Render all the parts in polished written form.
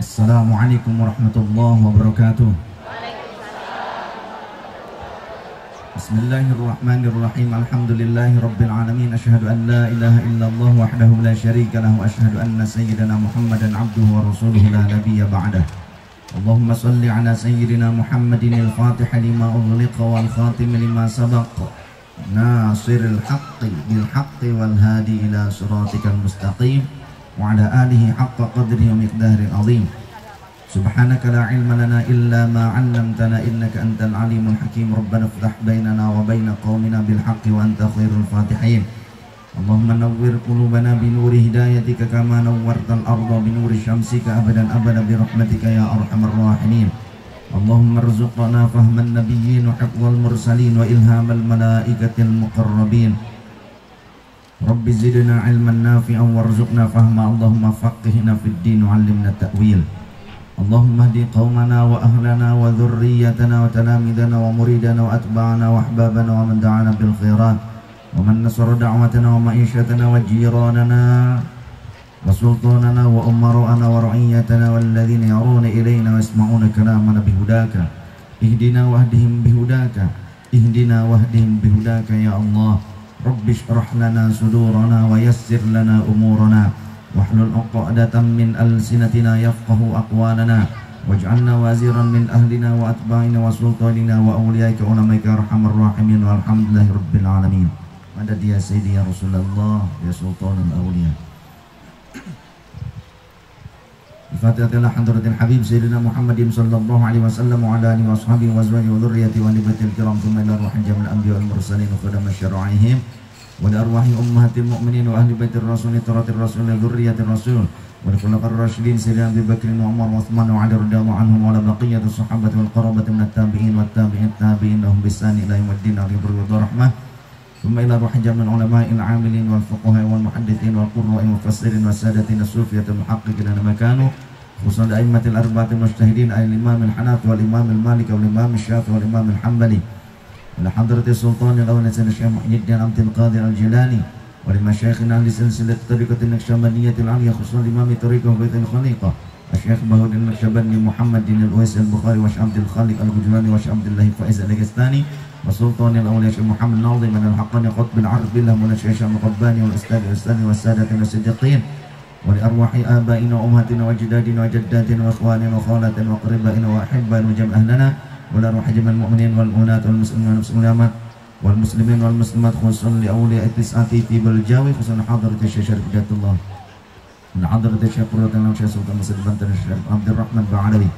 Assalamualaikum warahmatullahi wabarakatuh. Bismillahirrahmanirrahim. Alhamdulillahi rabbil alamin. Asyhadu an la ilaha illallah wahdahu la syarika lahu. Asyhadu anna sayyidana Muhammadan abduhu wa rasuluhu la nabiyya ba'dah. Allahumma salli ala sayyidina Muhammadin al-Fatih lima ughliqa wal khatim lima sabaq. Nasiril haqqi bil haqqi wal hadi ila siratikal mustaqim. Wa ala alihi haqqa qadrihi wa miqdaril azim. Subhanaka la ilma lana illa ma 'allamtana innaka antal alimul hakim. Rabbana iftah bainana wa baina qaumina bil haqqi wa anta khairul fatihin. Allahumma nawwir qulubana bi nuri hidayatika kama nawwartal arda bi nuri syamsika abadan abada bi rahmatika ya arhamar rahimin. Allahumma arzuqna fahman nabiyyin wa hifdzal mursalin wa ilhamal malaikatil muqarrabin. Rabbi zidna ilman nafi'an warzuqna fahma. Allahumma faqihna fid din wa 'allimna ta'wil. Allahumma hdi qaumana wa ahlana wa dhurriyyatana wa talamidana wa muridana wa atba'ana wa ahbabana wa man da'ana bil khairat wa man nasara da'watana wa ma'ishatana wa jiranana wa sultanana wa umara'ana wa ra'iyyatana walladhina yaruna ilayna wa yasma'una kalamana bihudaka. Ihdina wahdihim bihudaka. Ihdina wahdihim bihudaka ya Allah. Rabbi shrah lana sudurana wa yassir lana umurana wahlul 'uqdatan min alsinatina yafqahu aqwalana waj'alna waziran min ahlina wa atba'ina wa sultanina wa awliyaika ulamaika arhamar rahimin walhamdulillahi rabbil alamin. Madad ya sayyidi ya Rasulullah ya sultanul awliya. Al-Fatihah hadratil habib sayyidina Muhammadin sallallahu alaihi wasallam wa ala alihi wa sahbihi wa azwajihi wa dhurriyyatihi wa nibatil kiram thumma ila ruhil jamil anbiya wal mursalin wa khadama syara'ihim wa li arwahi ummahatil mu'minin wa ahli baitir rasul taratir rasul wa dhurriyyatir rasul wa li khulafa'ir rasyidin sayyidina Abu Bakr wa Umar wa Uthman wa Ali radhiyallahu anhum wa la baqiyatus sahabati wal qarabati minat tabi'in wat tabi'in tabi'in lahum bisani ila yaumiddin wa rahmah. Thumma ila ruhil jamil ulama'il 'amilin wal fuqaha wal muhaddithin wal qurra'i wal mufassirin wasadatin as-sufiyatil muhaqqiqin wa makanu khususan a'immatil arba'atil mujtahidin al-imam al-hanafi wal imam al-maliki wal imam asy-syafi'i wal imam al-hanbali wa hadratis sultanil awwal sayyidina Syekh Muhyiddin Abdul Qadir al-Jilani wa li masyayikhina ahli silsilah tariqatin naqsyabandiyyatil 'aliyah khususan imam tariqah baitul khaliqah Syekh Bahuddin Naqsyabandi Muhammadin al-Uwais al-Bukhari wa Syekh Abdul Khaliq al-Gujrani wa Syekh Abdullah Faiz al-Dagestani wa sultanil awliya Syekh Muhammad Nazim al-Haqqani qutbil 'arf billah wa Syekh Muqabbani wal ustadz al-ustadz wa sadatin as-siddiqin wa li arwahi abaina wa ummahatina wa ajdadina wa jaddatina wa ikhwanina wa khalatina wa qaribaina wa ahibbana wa jam' ahlana wa li arwahi jamil mu'minin wal mu'minat wal muslimin wal muslimat wal muslimin wal muslimat khususan li awliya tis'ati fi baljawi khususan hadrati Syekh Syarifiyatullah min hadrati Syekh Qurratan Syekh Sultan Masjid Banten Syekh Abdul Rahman Ba'alawi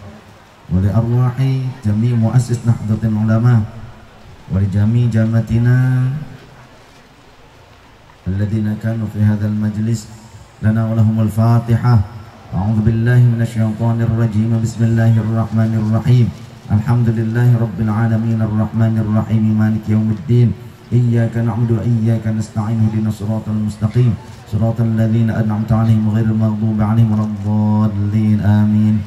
wa li arwahi jami' muassis Nahdlatul Ulama wa li jami' jamatina alladhina kanu fi hadzal majlis lana wa lahumul Fatihah. A'udzu billahi minasyaitonir rajim. Bismillahirrahmanirrahim. Alhamdulillahi rabbil alamin arrahmanir rahim maliki yaumiddin. Iyyaka na'budu wa iyyaka nasta'in ihdinas siratal mustaqim siratal ladzina an'amta 'alaihim ghairil maghdubi 'alaihim waladdallin. Amin.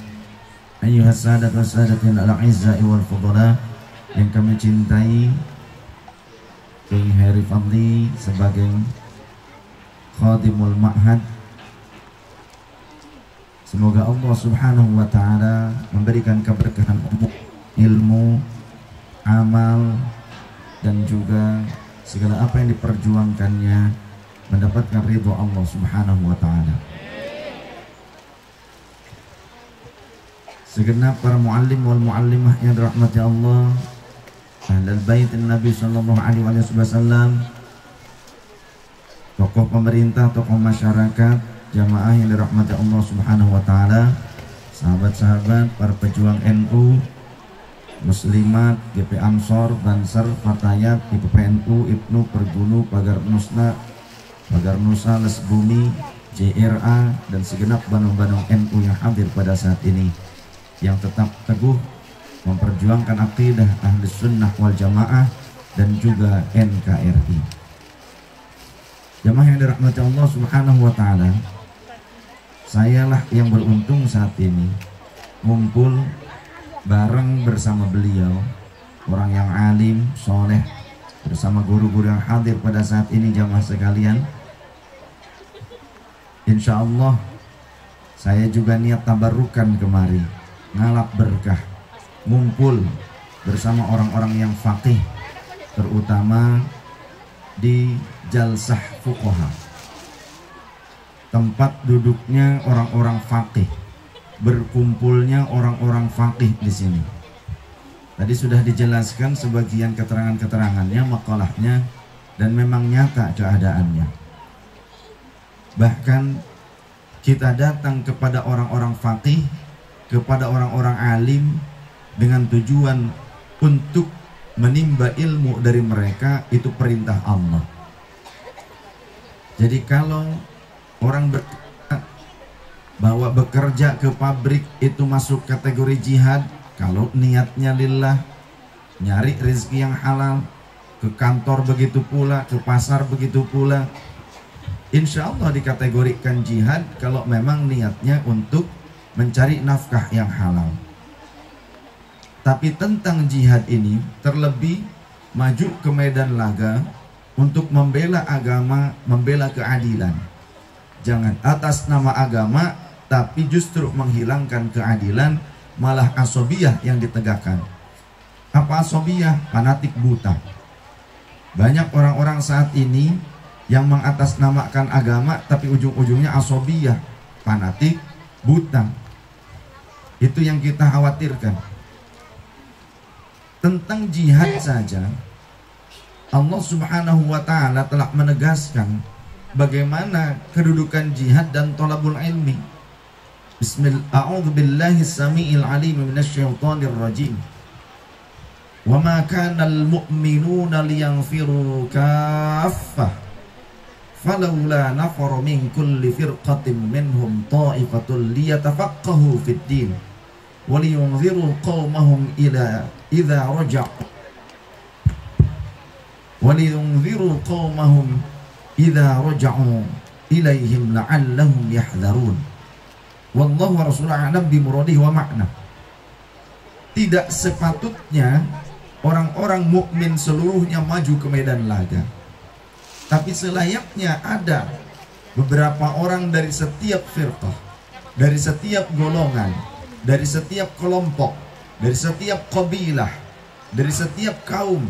Ayyuhas sadat was sadatin al-'izza'i wal fudala yang kami cintai, Kiai Heri Fadli sebagai khadimul ma'had, semoga Allah subhanahu wa ta'ala memberikan keberkahan ilmu, amal, dan juga segala apa yang diperjuangkannya mendapatkan ridho Allah subhanahu wa ta'ala. Segenap para muallim wal muallimah yang dirahmati Allah, ahlul bait Nabi sallallahu alaihi wasallam, tokoh pemerintah, tokoh masyarakat, jamaah yang dirahmati Allah subhanahu wa ta'ala, sahabat-sahabat, para pejuang NU, muslimat, GP Ansor, Banser, Fatayat, Ibu PNU, Ibnu, Pergulu, Pagar Nusna, Pagar Nusa, Les Bumi, JRA, dan segenap bandung-bandung NU yang hadir pada saat ini, yang tetap teguh memperjuangkan akidah ahli sunnah wal jamaah dan juga NKRI. Jamaah yang dirahmati Allah subhanahu wa ta'ala, sayalah yang beruntung saat ini ngumpul bareng bersama beliau, orang yang alim, soleh, bersama guru-guru yang hadir pada saat ini. Jamaah sekalian, insya Allah Saya juga niat tabarukan kemari, ngalap berkah, ngumpul bersama orang-orang yang faqih, terutama di Jalsah Fuqaha, tempat duduknya orang-orang faqih, berkumpulnya orang-orang faqih di sini. Tadi sudah dijelaskan sebagian keterangan-keterangannya, makalahnya, dan memang nyata keadaannya. Bahkan kita datang kepada orang-orang faqih, kepada orang-orang alim dengan tujuan untuk menimba ilmu dari mereka, itu perintah Allah. Jadi kalau orang berkata bahwa bekerja ke pabrik itu masuk kategori jihad, kalau niatnya lillah, nyari rezeki yang halal, ke kantor begitu pula, ke pasar begitu pula, insya Allah dikategorikan jihad kalau memang niatnya untuk mencari nafkah yang halal. Tapi tentang jihad ini, terlebih maju ke medan laga untuk membela agama, membela keadilan. Jangan atas nama agama tapi justru menghilangkan keadilan, malah asobiyah yang ditegakkan. Apa asobiyah? Fanatik buta. Banyak orang-orang saat ini yang mengatasnamakan agama tapi ujung-ujungnya asobiyah, fanatik, buta. Itu yang kita khawatirkan. Tentang jihad saja, Allah Subhanahu wa ta'ala telah menegaskan bagaimana kedudukan jihad dan thalabul ilmi. A'udzubillahissamil-alim minasyaitonir rajim. Wa ma kana al-mu'minuna liyanfiru kaffah falawla nafara min kulli firqatin minhum ta'ifatun liyatafaqahu fid din wa liyunziru qaumahum idza raja'u wa liyunziru qaumahum idza raja'u ilaihim la'allahum yahdharun. Wallahu wa rasuluhu a'lam bi muradihi wa ma'na. Tidak sepatutnya orang-orang mukmin seluruhnya maju ke medan laga, tapi selayaknya ada beberapa orang dari setiap firqah, dari setiap golongan, dari setiap kelompok, dari setiap kabilah, dari setiap kaum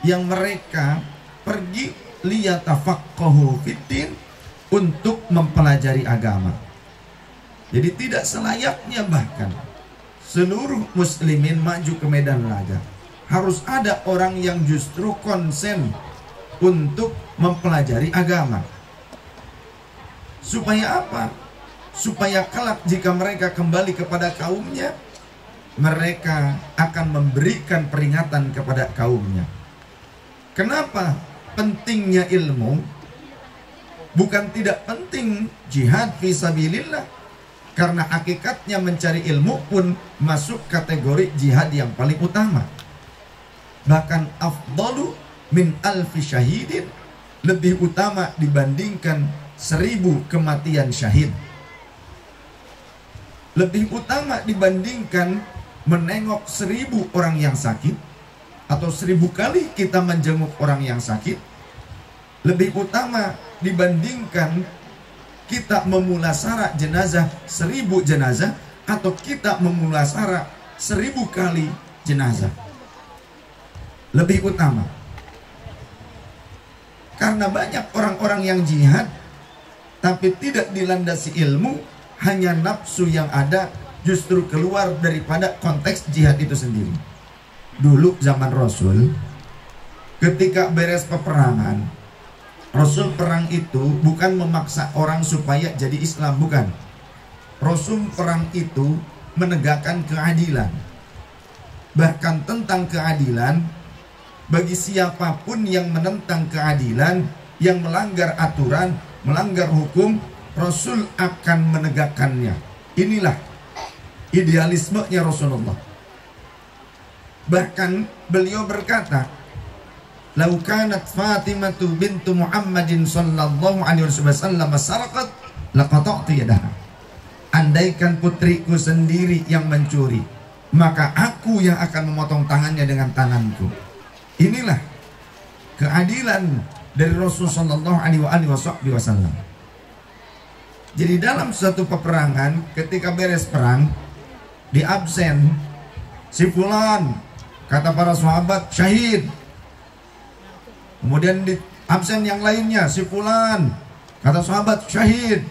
yang mereka pergi liyatafaqahu fiddin, untuk mempelajari agama. Jadi tidak selayaknya bahkan seluruh muslimin maju ke medan laga. Harus ada orang yang justru konsen untuk mempelajari agama. Supaya apa? Supaya kelak jika mereka kembali kepada kaumnya, mereka akan memberikan peringatan kepada kaumnya. Kenapa pentingnya ilmu? Bukan tidak penting jihad fisabilillah, karena hakikatnya mencari ilmu pun masuk kategori jihad yang paling utama. Bahkan afdalu min alfi syahidin, lebih utama dibandingkan 1000 kematian syahid. Lebih utama dibandingkan menengok 1000 orang yang sakit, atau 1000 kali kita menjenguk orang yang sakit. Lebih utama dibandingkan kita memulasara jenazah 1000 jenazah, atau kita memulasara 1000 kali jenazah. Lebih utama. Karena banyak orang-orang yang jihad tapi tidak dilandasi ilmu, hanya nafsu yang ada, justru keluar daripada konteks jihad itu sendiri. Dulu zaman Rasul, ketika beres peperangan, Rasul perang itu bukan memaksa orang supaya jadi Islam, bukan. Rasul perang itu menegakkan keadilan. Bahkan tentang keadilan, bagi siapapun yang menentang keadilan, yang melanggar aturan, melanggar hukum, Rasul akan menegakkannya. Inilah idealismenya Rasulullah. Bahkan beliau berkata, "Lau kanat Fatimatu bintu Muhammadin sallallahu alaihi wasallam sarqat laqata'tu yadaha." Andaikan putriku sendiri yang mencuri, maka aku yang akan memotong tangannya dengan tanganku. Inilah keadilan dari Rasul sallallahu alaihi wasallam. Jadi dalam suatu peperangan, ketika beres perang, di absen si fulan, kata para sahabat, syahid. Kemudian di absen yang lainnya, si fulan, kata sahabat, syahid.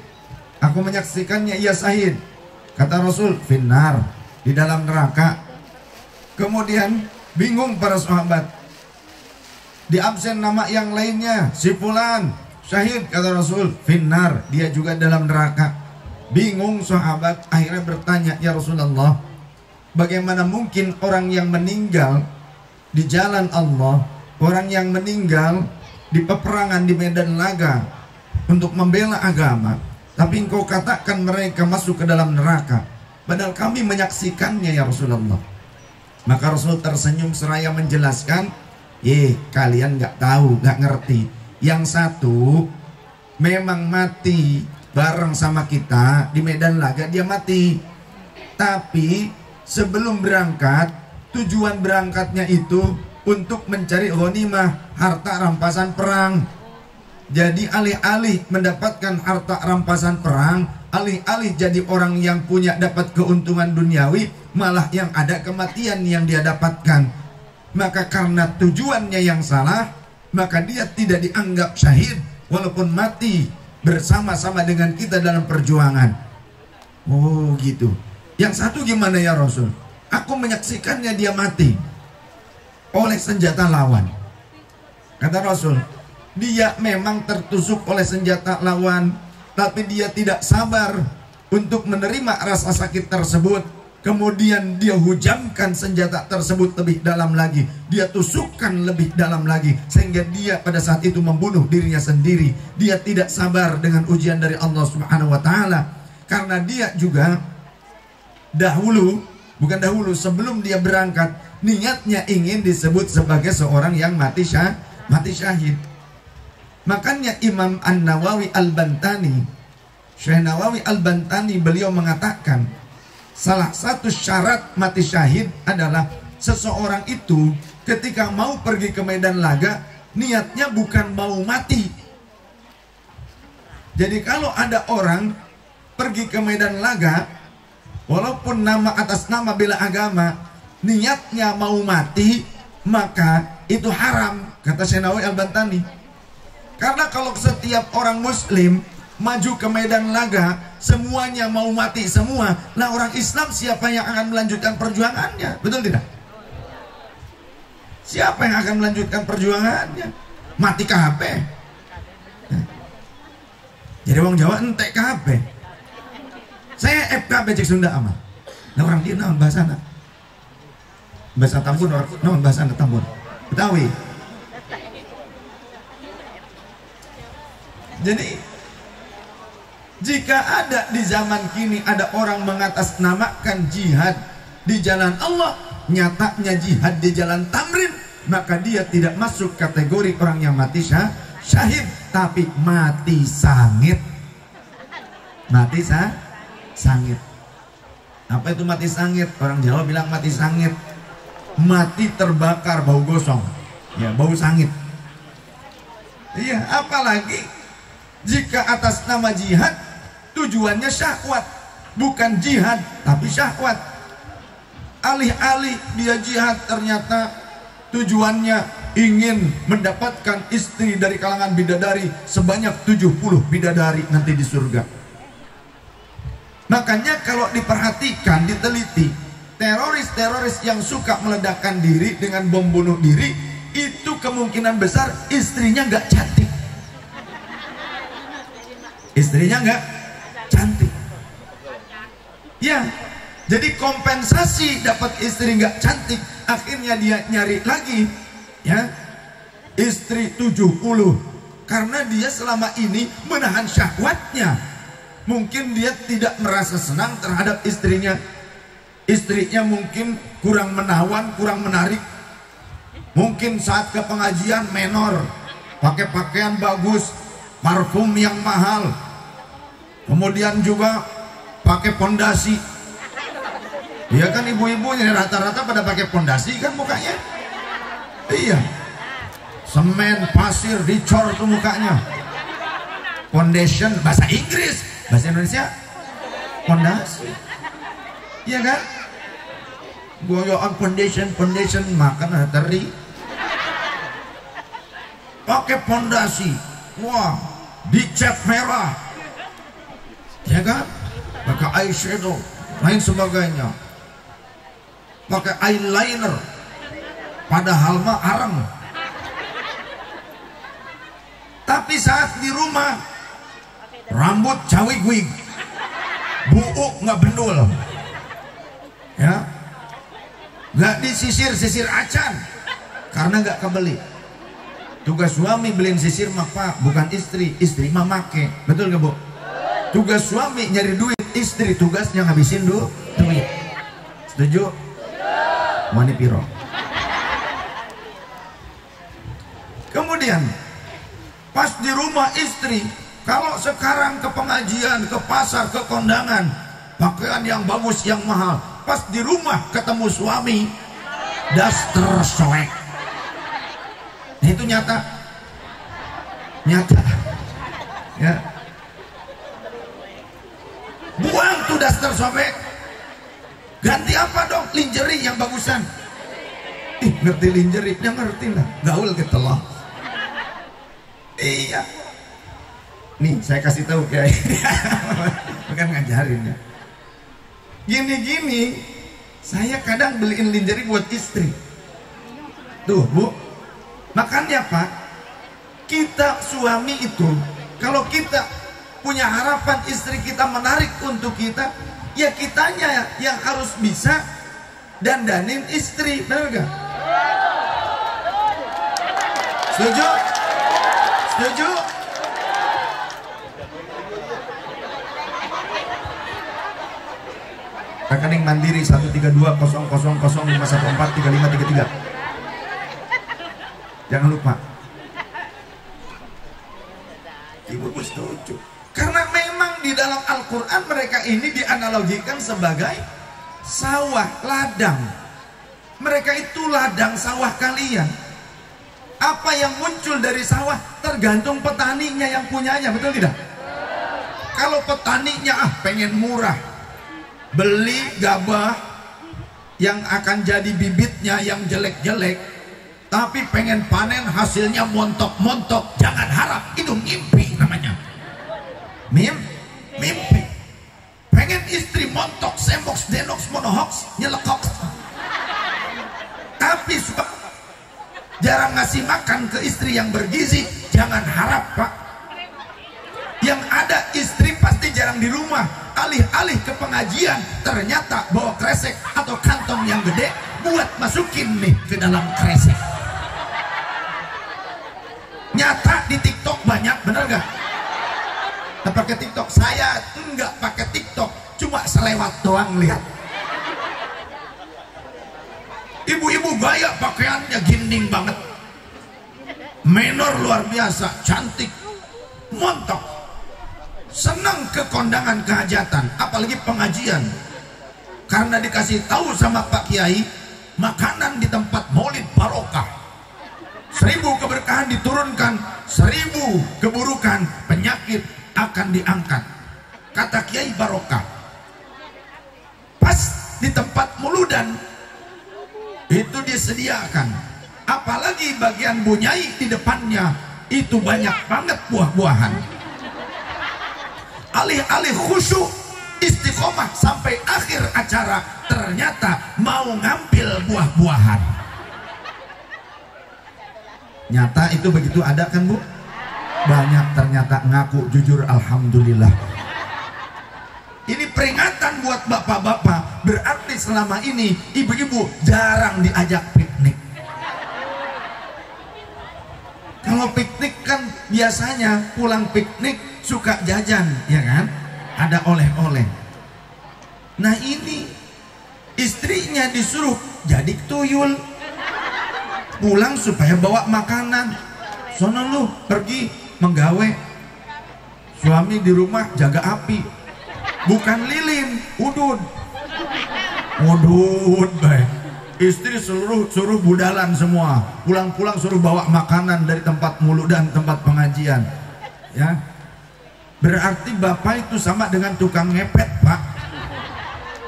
Aku menyaksikannya, ia syahid. Kata Rasul, finnar, di dalam neraka. Kemudian bingung para sahabat. Di absen nama yang lainnya, si fulan, syahid, kata Rasul, finnar, dia juga dalam neraka. Bingung sahabat, akhirnya bertanya, ya Rasulullah, bagaimana mungkin orang yang meninggal di jalan Allah, orang yang meninggal di peperangan di medan laga untuk membela agama, tapi engkau katakan mereka masuk ke dalam neraka, padahal kami menyaksikannya ya Rasulullah. Maka Rasul tersenyum seraya menjelaskan, kalian nggak tahu, nggak ngerti. Yang satu memang mati bareng sama kita di medan laga, dia mati. Tapi sebelum berangkat, tujuan berangkatnya itu untuk mencari ghanimah, harta rampasan perang. Jadi alih-alih mendapatkan harta rampasan perang, alih-alih jadi orang yang punya dapat keuntungan duniawi, malah yang ada kematian yang dia dapatkan. Maka karena tujuannya yang salah, maka dia tidak dianggap syahid walaupun mati bersama-sama dengan kita dalam perjuangan. Oh gitu. Yang satu gimana ya Rasul? Aku menyaksikannya dia mati oleh senjata lawan. Kata Rasul, dia memang tertusuk oleh senjata lawan, tapi dia tidak sabar untuk menerima rasa sakit tersebut. Kemudian dia hujamkan senjata tersebut lebih dalam lagi, dia tusukkan lebih dalam lagi, sehingga dia pada saat itu membunuh dirinya sendiri. Dia tidak sabar dengan ujian dari Allah Subhanahu wa taala, karena dia juga sebelum dia berangkat, niatnya ingin disebut sebagai seorang yang mati syahid. Makanya Imam An-Nawawi Al-Bantani, Syekh Nawawi Al-Bantani, beliau mengatakan salah satu syarat mati syahid adalah seseorang itu ketika mau pergi ke medan laga, niatnya bukan mau mati. Jadi kalau ada orang pergi ke medan laga, walaupun atas nama bela agama, niatnya mau mati, maka itu haram, kata Syekh Nawawi Al-Bantani. Karena kalau setiap orang muslim maju ke medan laga, semuanya mau mati semua, nah orang Islam siapa yang akan melanjutkan perjuangannya? Betul tidak? Siapa yang akan melanjutkan perjuangannya? Mati kabeh. Jadi wong Jawa entek kabeh. Saya FKB cek Sunda amal. Nah orang dia naon bahasana? Bahasa Tambun, naon bahasana Tambun? Betawi. Jadi jika ada di zaman kini ada orang mengatasnamakan jihad di jalan Allah, nyatanya jihad di jalan tamrin, maka dia tidak masuk kategori orang yang mati syahid, tapi mati sangit. Mati sangit. Apa itu mati sangit? Orang Jawa bilang mati sangit, mati terbakar, bau gosong, ya bau sangit. Iya, apalagi jika atas nama jihad tujuannya syahwat, bukan jihad tapi syahwat. Alih-alih dia jihad, ternyata tujuannya ingin mendapatkan istri dari kalangan bidadari sebanyak 70 bidadari nanti di surga. Makanya kalau diperhatikan, diteliti, teroris-teroris yang suka meledakkan diri dengan bom bunuh diri, itu kemungkinan besar istrinya nggak cantik. Istrinya nggak cantik. Ya, jadi kompensasi dapat istri nggak cantik, akhirnya dia nyari lagi, ya, istri 70, karena dia selama ini menahan syahwatnya. Mungkin dia tidak merasa senang terhadap istrinya. Istrinya mungkin kurang menawan, kurang menarik. Mungkin saat ke pengajian menor, pakai pakaian bagus, parfum yang mahal, kemudian juga pakai pondasi. Iya kan, ibu-ibunya rata-rata pada pakai pondasi kan mukanya. Iya, semen, pasir, dicor tuh mukanya. Foundation, bahasa Inggris, Bahasa Indonesia pondasi. Iya kan? Goyoan foundation makan teri. Pakai pondasi. Wah, dicat merah. Ya kan? Pakai eyeshadow, lain sebagainya. Pakai eyeliner. Padahal mah arang. Tapi saat di rumah rambut cawik wig, buuk nggak bendul, ya, nggak disisir acan karena nggak kebeli. Tugas suami beliin sisir mah pak, bukan istri mah make, betul nggak bu? Tugas suami nyari duit, istri tugasnya ngabisin duit. Setuju? Wani piro. Kemudian pas di rumah istri, kalau sekarang ke pengajian, ke pasar, ke kondangan, pakaian yang bagus, yang mahal. Pas di rumah ketemu suami, daster soek. Nah, itu nyata, ya. Buang tuh daster sobek, ganti apa dong? Lingerie yang bagusan. Ngerti lingerie? Ya ngerti lah, gaul ketelah. Iya. Nih saya kasih tahu kayak bukan ngajarin ya. Gini saya kadang beliin lingerie buat istri. Tuh bu, makanya pak, kita suami itu kalau kita punya harapan istri kita menarik untuk kita, ya kitanya yang harus bisa dandanin istri, benar gak? Setuju? Setuju? Rekening Mandiri 1320005143533. Jangan lupa. Ibu setuju. Karena memang di dalam Al-Quran mereka ini dianalogikan sebagai sawah, ladang. Mereka itu ladang sawah kalian. Apa yang muncul dari sawah tergantung petaninya yang punyanya, betul tidak? Kalau petaninya pengen murah, beli gabah yang akan jadi bibitnya yang jelek-jelek, tapi pengen panen hasilnya montok-montok, jangan harap, itu mimpi namanya. Mimpi. Pengen istri montok, semboks, denoks, monohoks, nyelekok, tapi suka jarang ngasih makan ke istri yang bergizi, jangan harap pak. Yang ada istri pasti jarang di rumah, alih-alih ke pengajian ternyata bawa kresek atau kantong yang gede buat masukin nih ke dalam kresek. Nyata di TikTok banyak, bener gak? Nah, pakai TikTok, saya enggak pakai TikTok, cuma selewat doang lihat. Ibu-ibu gaya pakaiannya ginding banget, menor luar biasa, cantik, montok, senang ke kondangan kehajatan, apalagi pengajian, karena dikasih tahu sama Pak Kiai makanan di tempat maulid barokah, 1000 keberkahan diturunkan, 1000 keburukan, penyakit akan diangkat, kata Kiai barokah. Pas di tempat muludan itu disediakan, apalagi bagian bunyai di depannya itu banyak banget buah-buahan. Alih-alih khusyuk istiqomah sampai akhir acara, ternyata mau ngambil buah-buahan. Nyata itu begitu ada kan bu? Banyak ternyata ngaku jujur alhamdulillah. Ini peringatan buat bapak-bapak, berarti selama ini ibu-ibu jarang diajak piknik. Kalau piknik kan biasanya pulang piknik suka jajan, ya kan? Ada oleh-oleh. Nah ini istrinya disuruh jadi tuyul, pulang supaya bawa makanan. Sono lu pergi menggawe, suami di rumah jaga api. Bukan lilin, udud baik. Istri suruh budalan semua, pulang-pulang suruh bawa makanan dari tempat muludan, tempat pengajian, ya. Berarti bapak itu sama dengan tukang ngepet, Pak.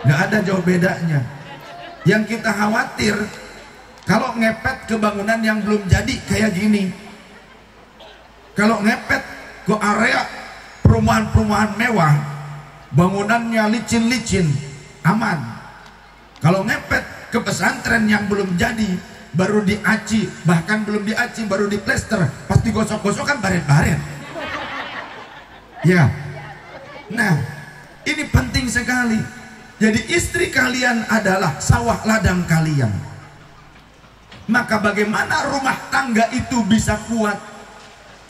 Nggak ada jauh bedanya. Yang kita khawatir kalau ngepet ke bangunan yang belum jadi kayak gini. Kalau ngepet ke area perumahan-perumahan mewah, bangunannya licin-licin, aman. Kalau ngepet ke pesantren yang belum jadi, baru diaci, bahkan belum diaci, baru diplester, pasti gosok-gosok kan baret-baret. Ya. Nah, ini penting sekali. Jadi istri kalian adalah sawah ladang kalian. Maka bagaimana rumah tangga itu bisa kuat,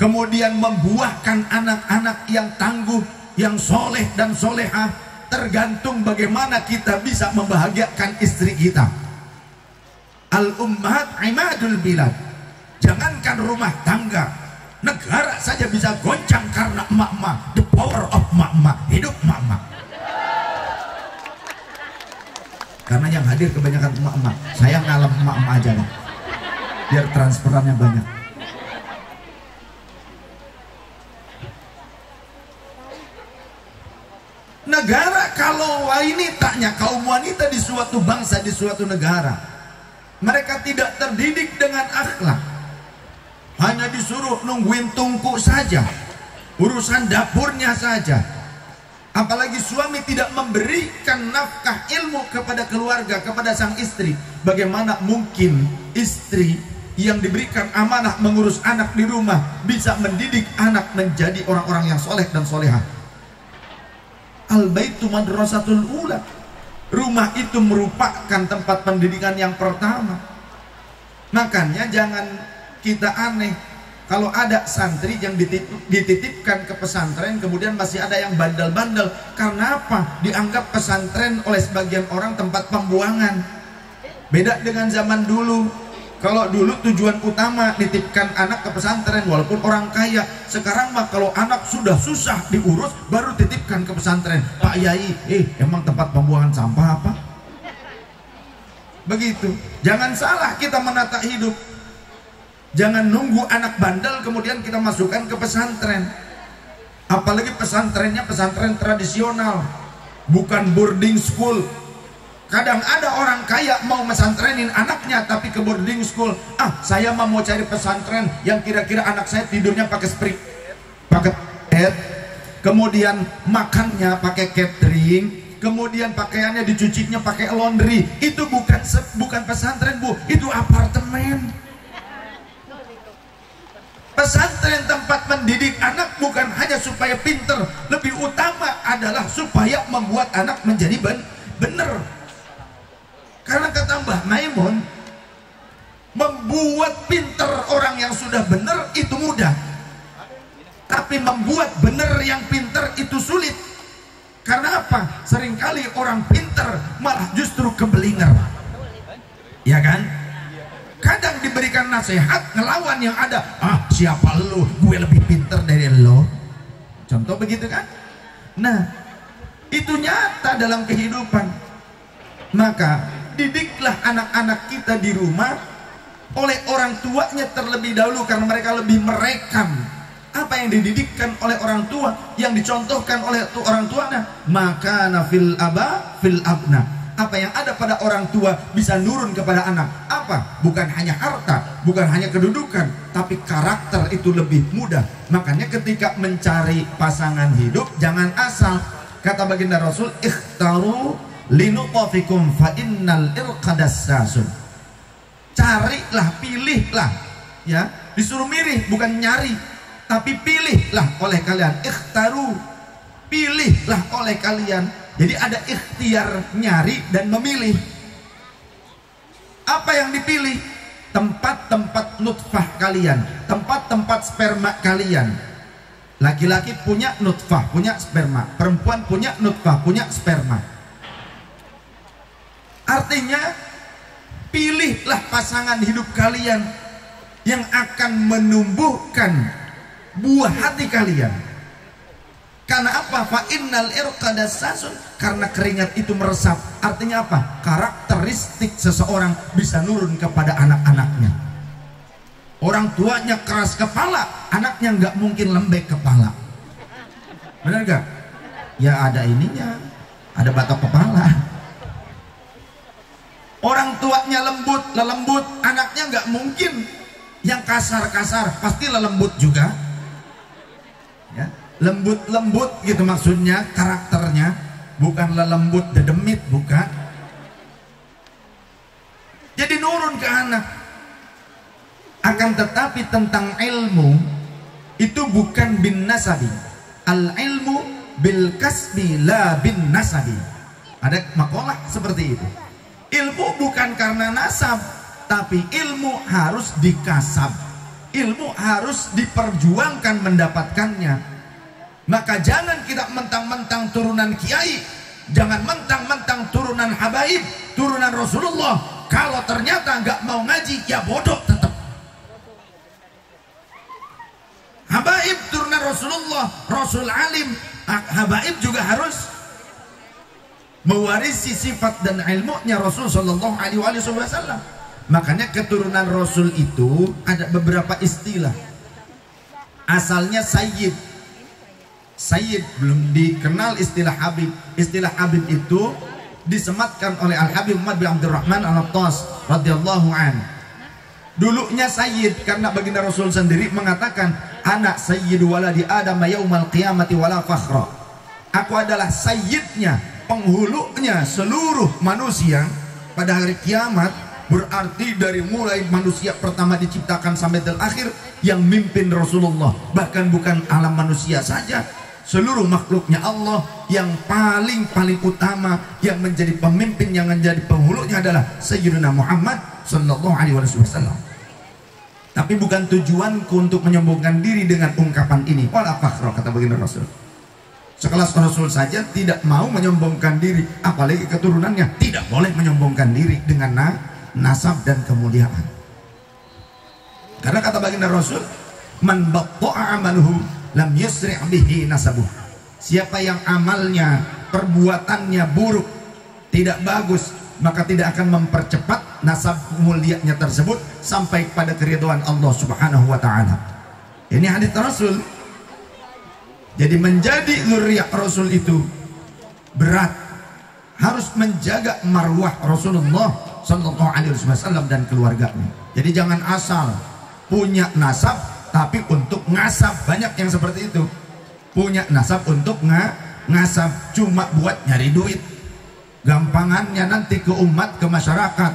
kemudian membuahkan anak-anak yang tangguh, yang soleh dan solehah, tergantung bagaimana kita bisa membahagiakan istri kita. Al-ummahat imadul bilad. Jangankan rumah tangga, negara saja bisa goncang karena emak-emak. The power of emak-emak. Hidup emak-emak. Karena yang hadir kebanyakan emak-emak. Saya ngalah emak-emak aja lah, biar transferannya banyak. Negara kalau wanitanya, kaum wanita di suatu bangsa, di suatu negara, mereka tidak terdidik dengan akhlak, hanya disuruh nungguin tungku saja, urusan dapurnya saja. Apalagi suami tidak memberikan nafkah ilmu kepada keluarga, kepada sang istri. Bagaimana mungkin istri yang diberikan amanah mengurus anak di rumah bisa mendidik anak menjadi orang-orang yang soleh dan solehah? Al-baitu madrasatul ula. Rumah itu merupakan tempat pendidikan yang pertama. Makanya jangan kita aneh kalau ada santri yang dititipkan ke pesantren, kemudian masih ada yang bandel-bandel. Karena apa? Dianggap pesantren oleh sebagian orang tempat pembuangan. Beda dengan zaman dulu. Kalau dulu tujuan utama nitipkan anak ke pesantren walaupun orang kaya. Sekarang mah kalau anak sudah susah diurus baru titipkan ke pesantren. Pak Yai, emang tempat pembuangan sampah apa? Begitu. Jangan salah kita menata hidup. Jangan nunggu anak bandel kemudian kita masukkan ke pesantren. Apalagi pesantrennya pesantren tradisional, bukan boarding school. Kadang ada orang kaya mau mesantrenin anaknya tapi ke boarding school. Saya mau cari pesantren yang kira-kira anak saya tidurnya pakai spring, pakai bed, kemudian makannya pakai catering, kemudian pakaiannya dicucinya pakai laundry. Itu bukan pesantren, Bu, itu apartemen. Pesantren tempat mendidik anak bukan hanya supaya pinter, lebih utama adalah supaya membuat anak menjadi benar. Karena kata Mbah Maimun, membuat pinter orang yang sudah benar itu mudah, tapi membuat benar yang pinter itu sulit. Karena apa? Seringkali orang pinter malah justru kebelinger, ya kan? Kadang diberikan nasihat, ngelawan yang ada. Siapa lu? Gue lebih pinter dari lo. Contoh begitu kan? Nah, itu nyata dalam kehidupan. Maka didiklah anak-anak kita di rumah oleh orang tuanya terlebih dahulu, karena mereka lebih merekam apa yang dididikkan oleh orang tua, yang dicontohkan oleh orang tuanya. Maka nafil aba fil abna. Apa yang ada pada orang tua bisa nurun kepada anak. Apa? Bukan hanya harta, bukan hanya kedudukan, tapi karakter itu lebih mudah. Makanya ketika mencari pasangan hidup jangan asal. Kata baginda Rasul, ikhtaru linutafikum fa innal irqadassasun. Carilah, pilihlah, ya, disuruh milih bukan nyari, tapi pilihlah oleh kalian. Ikhtaru, pilihlah oleh kalian. Jadi ada ikhtiar, nyari dan memilih. Apa yang dipilih? Tempat-tempat nutfah kalian, tempat-tempat sperma kalian. Laki-laki punya nutfah, punya sperma. Perempuan punya nutfah, punya sperma. Artinya pilihlah pasangan hidup kalian yang akan menumbuhkan buah hati kalian. Karena apa? Fa innal irqadassasun, karena keringat itu meresap. Artinya apa? Karakteristik seseorang bisa nurun kepada anak-anaknya. Orang tuanya keras kepala, anaknya nggak mungkin lembek kepala. Benar gak? Ya ada ininya, ada batok kepala. Orang tuanya lelembut, anaknya nggak mungkin yang kasar-kasar, pasti lelembut juga. Ya, lembut-lembut gitu maksudnya karakternya, bukan lelembut dedemit, bukan. Jadi nurun ke anak. Akan tetapi tentang ilmu itu bukan bin nasabi. Al ilmu bil kasbi la bin nasabi. Ada makalah seperti itu. Ilmu bukan karena nasab, tapi ilmu harus dikasab. Ilmu harus diperjuangkan mendapatkannya. Maka jangan kita mentang-mentang turunan kiai, jangan mentang-mentang turunan habaib, turunan Rasulullah. Kalau ternyata nggak mau ngaji, ya bodoh tetap. Habaib turunan Rasulullah, Rasul alim, habaib juga harus mewarisi sifat dan ilmunya Rasul Shallallahu Alaihi Wasallam. Makanya keturunan Rasul itu ada beberapa istilah. Asalnya Sayyid, belum dikenal istilah Habib. Istilah Habib itu disematkan oleh Al Habib Muhammad bin Abdurrahman Al-Attas radhiyallahu an. Dulunya Sayyid karena baginda Rasul sendiri mengatakan, anak sayyidu waladi Adam yaumal qiyamati wala fakhra. Aku adalah sayyidnya, penghulunya seluruh manusia pada hari kiamat. Berarti dari mulai manusia pertama diciptakan sampai terakhir yang mimpin Rasulullah. Bahkan bukan alam manusia saja, seluruh makhluknya Allah yang paling utama, yang menjadi pemimpin, yang menjadi penghulunya adalah Sayyidina Muhammad Sallallahu Alaihi Wasallam. Tapi bukan tujuanku untuk menyombongkan diri dengan ungkapan ini. Wala fakhra, kata baginda Rasul. Sekelas Rasul saja tidak mau menyombongkan diri, apalagi keturunannya tidak boleh menyombongkan diri dengan nasab dan kemuliaan. Karena kata baginda Rasul, man batta'a amaluhu lam yusri' bihi nasabuh. Siapa yang amalnya, perbuatannya buruk, tidak bagus, maka tidak akan mempercepat nasab mulianya tersebut sampai pada keridhaan Allah Subhanahu wa taala. Ini hadits Rasul. Jadi menjadi zuriyah Rasul itu berat. Harus menjaga marwah Rasulullah sallallahu alaihi wasallam dan keluarganya. Jadi jangan asal punya nasab tapi untuk ngasab. Banyak yang seperti itu. Punya nasab untuk ngasab, cuma buat nyari duit. Gampangannya nanti ke umat, ke masyarakat.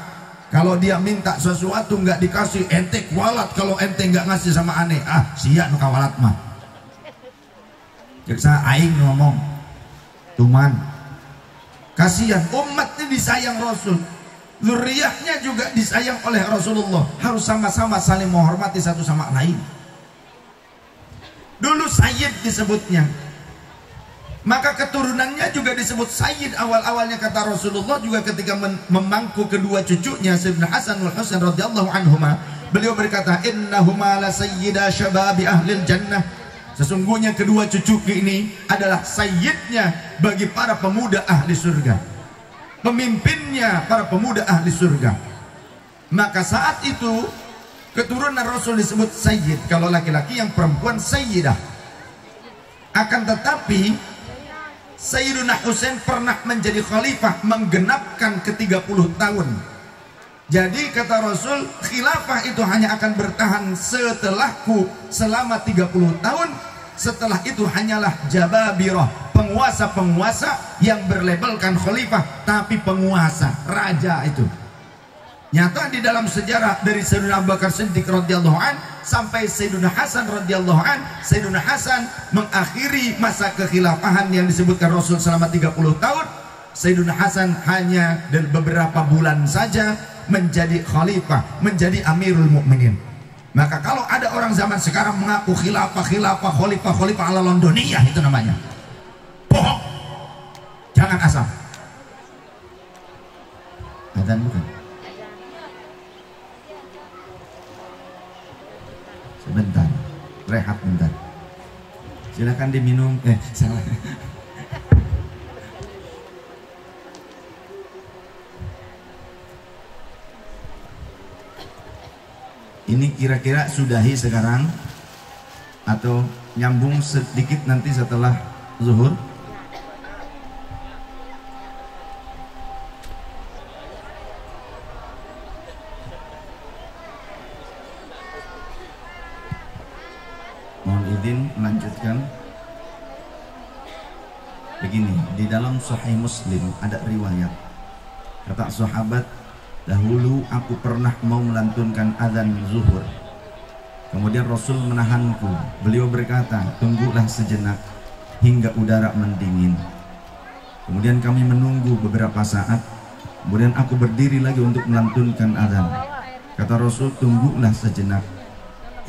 Kalau dia minta sesuatu nggak dikasih, ente kualat. Kalau ente nggak ngasih sama aneh, siap nu kawalat mah. Jaksa aing ngomong, tuman. Kasihan umat ini disayang Rasul, zuriyahnya juga disayang oleh Rasulullah. Harus sama-sama saling menghormati satu sama lain. Dulu Sayyid disebutnya, maka keturunannya juga disebut Sayyid. Awal-awalnya kata Rasulullah juga ketika memangku kedua cucunya Sayyidina Hasan wal Husain radhiyallahu anhuma, beliau berkata, innahuma la sayyida syababi ahlil jannah. Sesungguhnya kedua cucuku ini adalah sayyidnya bagi para pemuda ahli surga, pemimpinnya para pemuda ahli surga. Maka saat itu keturunan Rasul disebut sayyid. Kalau laki-laki, yang perempuan sayyidah. Akan tetapi Sayyidina Husain pernah menjadi khalifah, menggenapkan ke-30 tahun. Jadi kata Rasul, khilafah itu hanya akan bertahan setelahku selama 30 tahun. Setelah itu hanyalah jababirah, penguasa-penguasa yang berlabelkan khalifah, tapi penguasa, raja itu. Nyata di dalam sejarah dari Sayyidina Abu Bakar Siddiq radhiyallahu an sampai Sayyidina Hasan radhiyallahu an, Sayyidina Hasan mengakhiri masa kekhilafahan yang disebutkan Rasul selama 30 tahun. Sayyidina Hasan hanya dari beberapa bulan saja menjadi khalifah, menjadi Amirul Mukminin. Maka kalau ada orang zaman sekarang mengaku khilafah, khalifah ala Londoniyah, itu namanya bohong. Jangan asal. Adzan bukan? Sebentar, rehat bentar. Silakan diminum. Salah. Ini kira-kira sudahi sekarang atau nyambung sedikit nanti setelah zuhur? Mohon izin melanjutkan. Begini, di dalam Sahih Muslim ada riwayat, kata sahabat, dahulu aku pernah mau melantunkan azan zuhur, kemudian Rasul menahanku. Beliau berkata, tunggulah sejenak hingga udara mendingin. Kemudian kami menunggu beberapa saat, kemudian aku berdiri lagi untuk melantunkan azan. Kata Rasul, tunggulah sejenak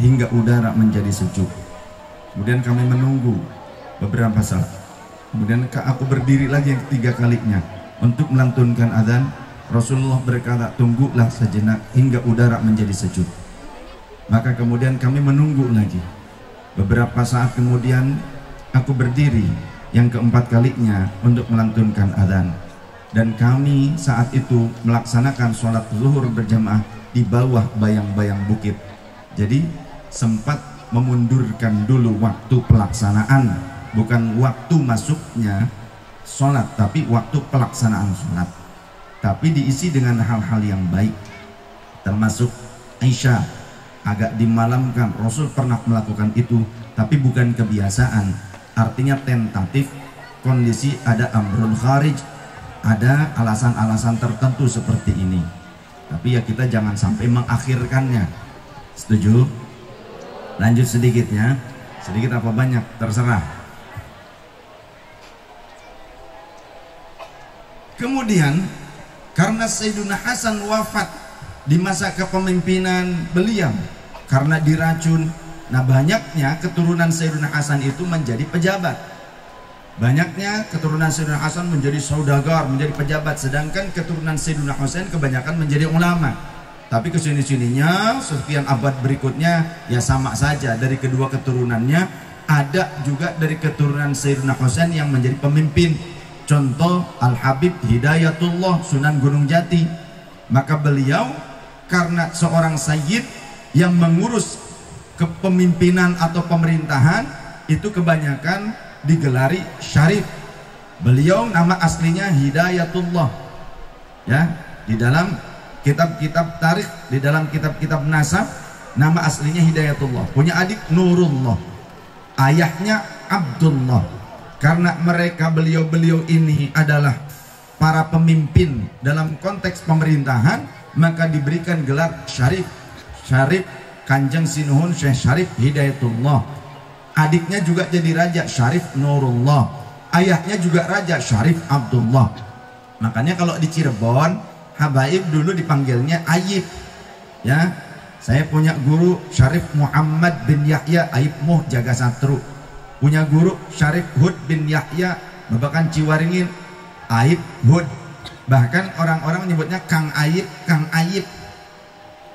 hingga udara menjadi sejuk. Kemudian kami menunggu beberapa saat, kemudian aku berdiri lagi yang ketiga kalinya untuk melantunkan azan. Rasulullah berkata, tunggulah sejenak hingga udara menjadi sejuk. Maka kemudian kami menunggu lagi. Beberapa saat kemudian aku berdiri yang keempat kalinya untuk melantunkan azan. Dan kami saat itu melaksanakan sholat zuhur berjamaah di bawah bayang-bayang bukit. Jadi sempat memundurkan dulu waktu pelaksanaan, bukan waktu masuknya sholat, tapi waktu pelaksanaan sholat. Tapi diisi dengan hal-hal yang baik, termasuk Aisyah agak dimalamkan. Rasul pernah melakukan itu, tapi bukan kebiasaan, artinya tentatif. Kondisi ada amrun kharij, ada alasan-alasan tertentu seperti ini. Tapi ya kita jangan sampai mengakhirkannya. Setuju? Lanjut sedikitnya, sedikit apa banyak terserah. Kemudian karena Sayyiduna Hasan wafat di masa kepemimpinan beliau karena diracun, nah banyaknya keturunan Sayyiduna Hasan itu menjadi pejabat. Banyaknya keturunan Sayyiduna Hasan menjadi saudagar, menjadi pejabat, sedangkan keturunan Sayyiduna Husain kebanyakan menjadi ulama. Tapi kesini-sininya sekian abad berikutnya ya sama saja, dari kedua keturunannya ada juga dari keturunan Sayyidina Husain yang menjadi pemimpin. Contoh Al-Habib Hidayatullah Sunan Gunung Jati. Maka beliau karena seorang sayyid yang mengurus kepemimpinan atau pemerintahan itu kebanyakan digelari syarif. Beliau nama aslinya Hidayatullah. Ya, di dalam kitab-kitab tarikh, di dalam kitab-kitab nasab, nama aslinya Hidayatullah. Punya adik Nurullah, ayahnya Abdullah. Karena mereka beliau-beliau ini adalah para pemimpin dalam konteks pemerintahan, maka diberikan gelar syarif. Syarif Kanjeng Sinuhun Syekh Syarif Hidayatullah. Adiknya juga jadi raja, Syarif Nurullah. Ayahnya juga raja, Syarif Abdullah. Makanya kalau di Cirebon habaib dulu dipanggilnya Ayib. Ya, saya punya guru Syarif Muhammad bin Yahya Ayib Muh Jaga Satru. Punya guru Syarif Hud bin Yahya Babakan Ciwaringin Ayib Hud. Bahkan orang-orang menyebutnya Kang Ayib, Kang Ayib.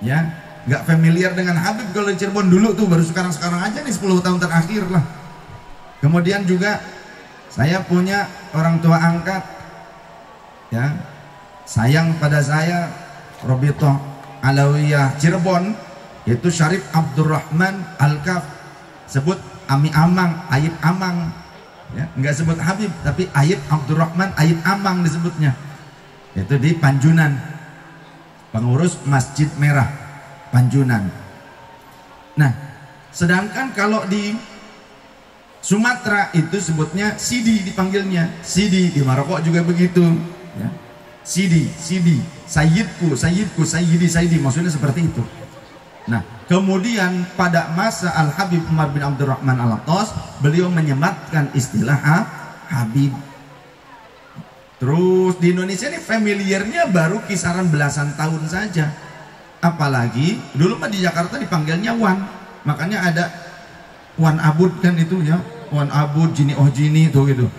Ya, nggak familiar dengan Habib kalau di Cirebon dulu tuh, baru sekarang-sekarang aja nih 10 tahun terakhir lah. Kemudian juga saya punya orang tua angkat, ya, sayang pada saya, Robitoh Alawiyah Cirebon, itu Syarif Abdurrahman Al-Kaf, sebut Ami Amang, Ayib Amang, ya, nggak sebut Habib, tapi Ayib Abdurrahman, Ayib Amang disebutnya. Itu di Panjunan, pengurus Masjid Merah Panjunan. Nah, sedangkan kalau di Sumatera itu sebutnya Sidi, dipanggilnya Sidi. Di Maroko juga begitu, ya. Sidi, Sidi, Sayyidku, Sayyidku, Sayyidi, Sayyidi, maksudnya seperti itu. Nah, kemudian pada masa Al-Habib Umar bin Abdurrahman Al-Attas, beliau menyematkan istilah Habib. Terus di Indonesia ini familiarnya baru kisaran belasan tahun saja. Apalagi dulu mah di Jakarta dipanggilnya Wan. Makanya ada Wan Abud kan itu ya, Wan Abud, Jini oh Jini tuh gitu.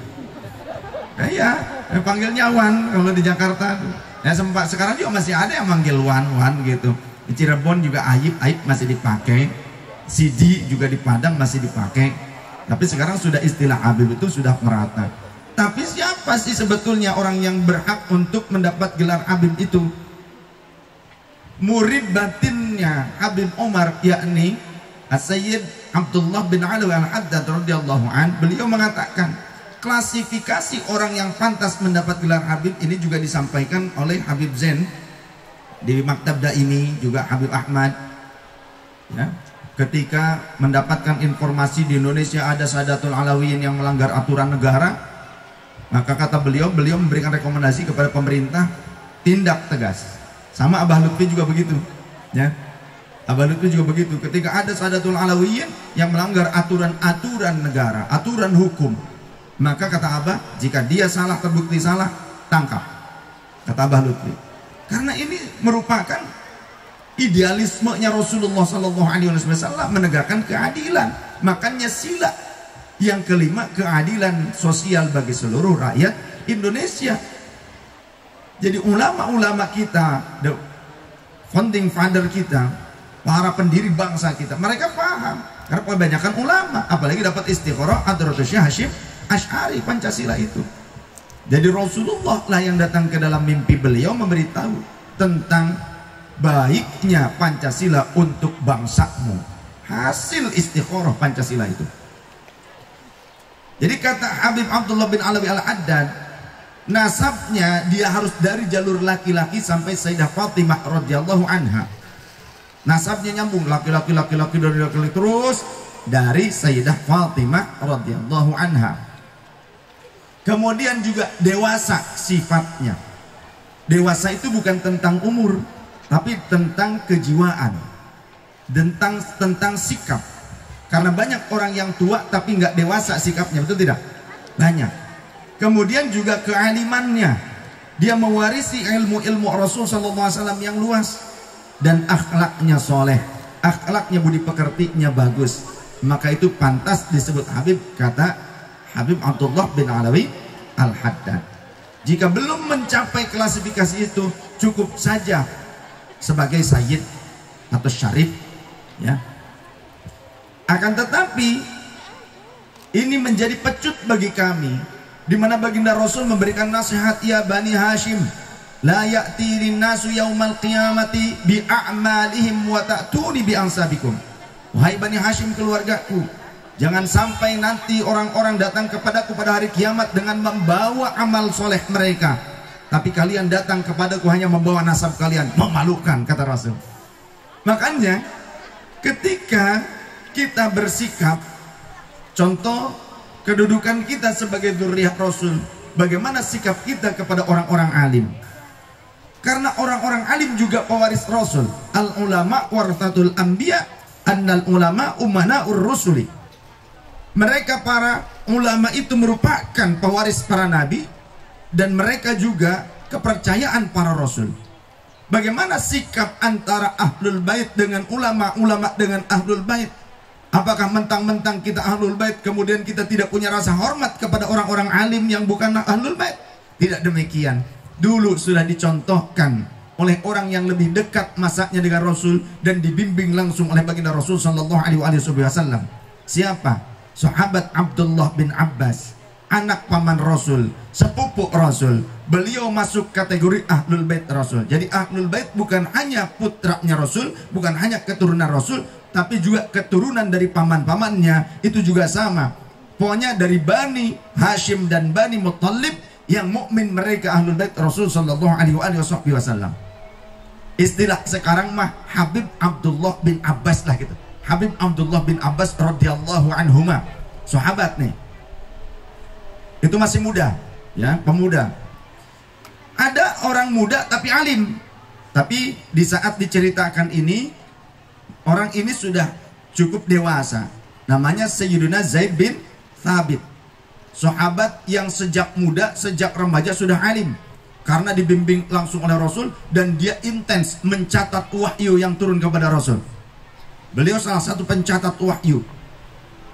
Ya, panggilnya Wan kalau di Jakarta. Ya sempat, sekarang juga masih ada yang manggil Wan gitu. Di Cirebon juga Ayib masih dipakai, Sidi juga di Padang masih dipakai. Tapi sekarang sudah istilah Habib itu sudah merata. Tapi siapa sih sebetulnya orang yang berhak untuk mendapat gelar Habib itu? Murid batinnya Habib Umar, yakni As-Sayyid Abdullah bin Alwi Al-Haddad radhiyallahu an, beliau mengatakan, klasifikasi orang yang pantas mendapat gelar Habib ini juga disampaikan oleh Habib Zain di Maktab Daimi, juga Habib Ahmad, ya, ketika mendapatkan informasi di Indonesia ada Sadatul Alawiyin yang melanggar aturan negara, maka kata beliau memberikan rekomendasi kepada pemerintah tindak tegas. Sama Abah Lutfi juga begitu, ya. Abah Lutfi juga begitu, ketika ada Sadatul Alawiyin yang melanggar aturan-aturan negara, aturan hukum, maka kata Abah, jika dia salah, terbukti salah, tangkap, kata Abah Lutfi. Karena ini merupakan idealismenya Rasulullah SAW menegakkan keadilan. Makanya sila yang kelima, keadilan sosial bagi seluruh rakyat Indonesia. Jadi ulama-ulama kita, the founding father kita, para pendiri bangsa kita, mereka paham. Karena kebanyakan ulama, apalagi dapat istikharah Hadratus Syekh Hasyim Asy'ari, Pancasila itu. Jadi Rasulullah lah yang datang ke dalam mimpi beliau memberitahu tentang baiknya Pancasila untuk bangsamu. Hasil istikharah Pancasila itu. Jadi kata Habib Abdullah bin Alawi Al-Haddad, nasabnya dia harus dari jalur laki-laki sampai Sayyidah Fatimah radhiyallahu anha. Nasabnya nyambung laki-laki dari laki-laki terus dari Sayyidah Fatimah radhiyallahu anha. Kemudian juga dewasa sifatnya. Dewasa itu bukan tentang umur, tapi tentang kejiwaan, tentang sikap. Karena banyak orang yang tua tapi nggak dewasa sikapnya, betul tidak? Banyak. Kemudian juga kealimannya, dia mewarisi ilmu-ilmu Rasul SAW yang luas, dan akhlaknya soleh, akhlaknya budi pekertinya bagus. Maka itu pantas disebut Habib, kata Habib Abdullah bin Alawi Al-Haddad. Jika belum mencapai klasifikasi itu, cukup saja sebagai sayyid atau syarif, ya. Akan tetapi ini menjadi pecut bagi kami, di mana baginda Rasul memberikan nasihat, ya Bani Hashim, la ya'ti linnasu yaumal qiyamati bi a'malihim wa ta'tuni bi ansabikum. Wahai Bani Hashim, keluargaku, jangan sampai nanti orang-orang datang kepadaku pada hari kiamat dengan membawa amal soleh mereka, tapi kalian datang kepadaku hanya membawa nasab kalian. Memalukan, kata Rasul. Makanya ketika kita bersikap, contoh kedudukan kita sebagai dzurriyyah Rasul, bagaimana sikap kita kepada orang-orang alim. Karena orang-orang alim juga pewaris Rasul. Al ulama warathatul anbiya, annal ulama umana'ur rusuli. Mereka para ulama itu merupakan pewaris para nabi, dan mereka juga kepercayaan para rasul. Bagaimana sikap antara ahlul bait dengan ulama, ulama dengan ahlul bait? Apakah mentang-mentang kita ahlul bait kemudian kita tidak punya rasa hormat kepada orang-orang alim yang bukan ahlul bait? Tidak demikian. Dulu sudah dicontohkan oleh orang yang lebih dekat masanya dengan Rasul dan dibimbing langsung oleh baginda Rasul sallallahu alaihi wasallam. Siapa? Sahabat Abdullah bin Abbas, anak paman Rasul, sepupu Rasul. Beliau masuk kategori ahlul bait Rasul. Jadi ahlul bait bukan hanya putranya Rasul, bukan hanya keturunan Rasul, tapi juga keturunan dari paman-pamannya. Itu juga sama. Pokoknya dari Bani Hashim dan Bani Muttalib, yang mukmin mereka ahlul bait Rasul sallallahu alaihi wasallam. Istilah sekarang mah Habib Abdullah bin Abbas lah gitu. Habib Abdullah bin Abbas radhiyallahu anhuma, sahabat nih. Itu masih muda, ya, pemuda. Ada orang muda tapi alim. Tapi di saat diceritakan ini, orang ini sudah cukup dewasa. Namanya Sayyiduna Zaid bin Thabit. Sahabat yang sejak muda, sejak remaja sudah alim. Karena dibimbing langsung oleh Rasul, dan dia intens mencatat wahyu yang turun kepada Rasul. Beliau salah satu pencatat wahyu,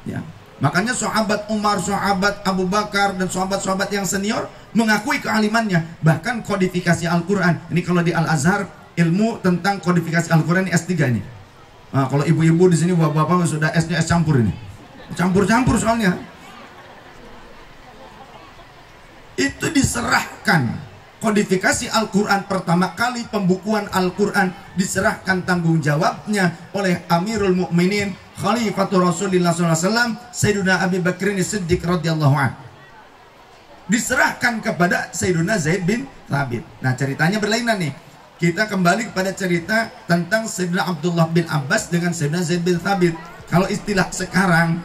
ya. Makanya sahabat Umar, sahabat Abu Bakar, dan sahabat-sahabat yang senior mengakui kealimannya. Bahkan kodifikasi Al-Quran. Ini kalau di Al-Azhar, ilmu tentang kodifikasi Al-Quran ini S3 ini. Nah, kalau ibu-ibu di sini, bapak-bapak sudah S-nya S campur ini. Campur-campur soalnya. Itu diserahkan kodifikasi Al-Quran pertama kali, pembukuan Al-Quran diserahkan tanggung jawabnya oleh Amirul Mukminin Khalifatul Rasulullah SAW, Sayyidina Abi Bakrin Siddiq radhiyallahu anhu. diserahkan kepada Sayyiduna Zaid bin Thabit. Nah, ceritanya berlainan nih. Kita kembali kepada cerita tentang Sayyidina Abdullah bin Abbas dengan Sayyidina Zaid bin Thabit. Kalau istilah sekarang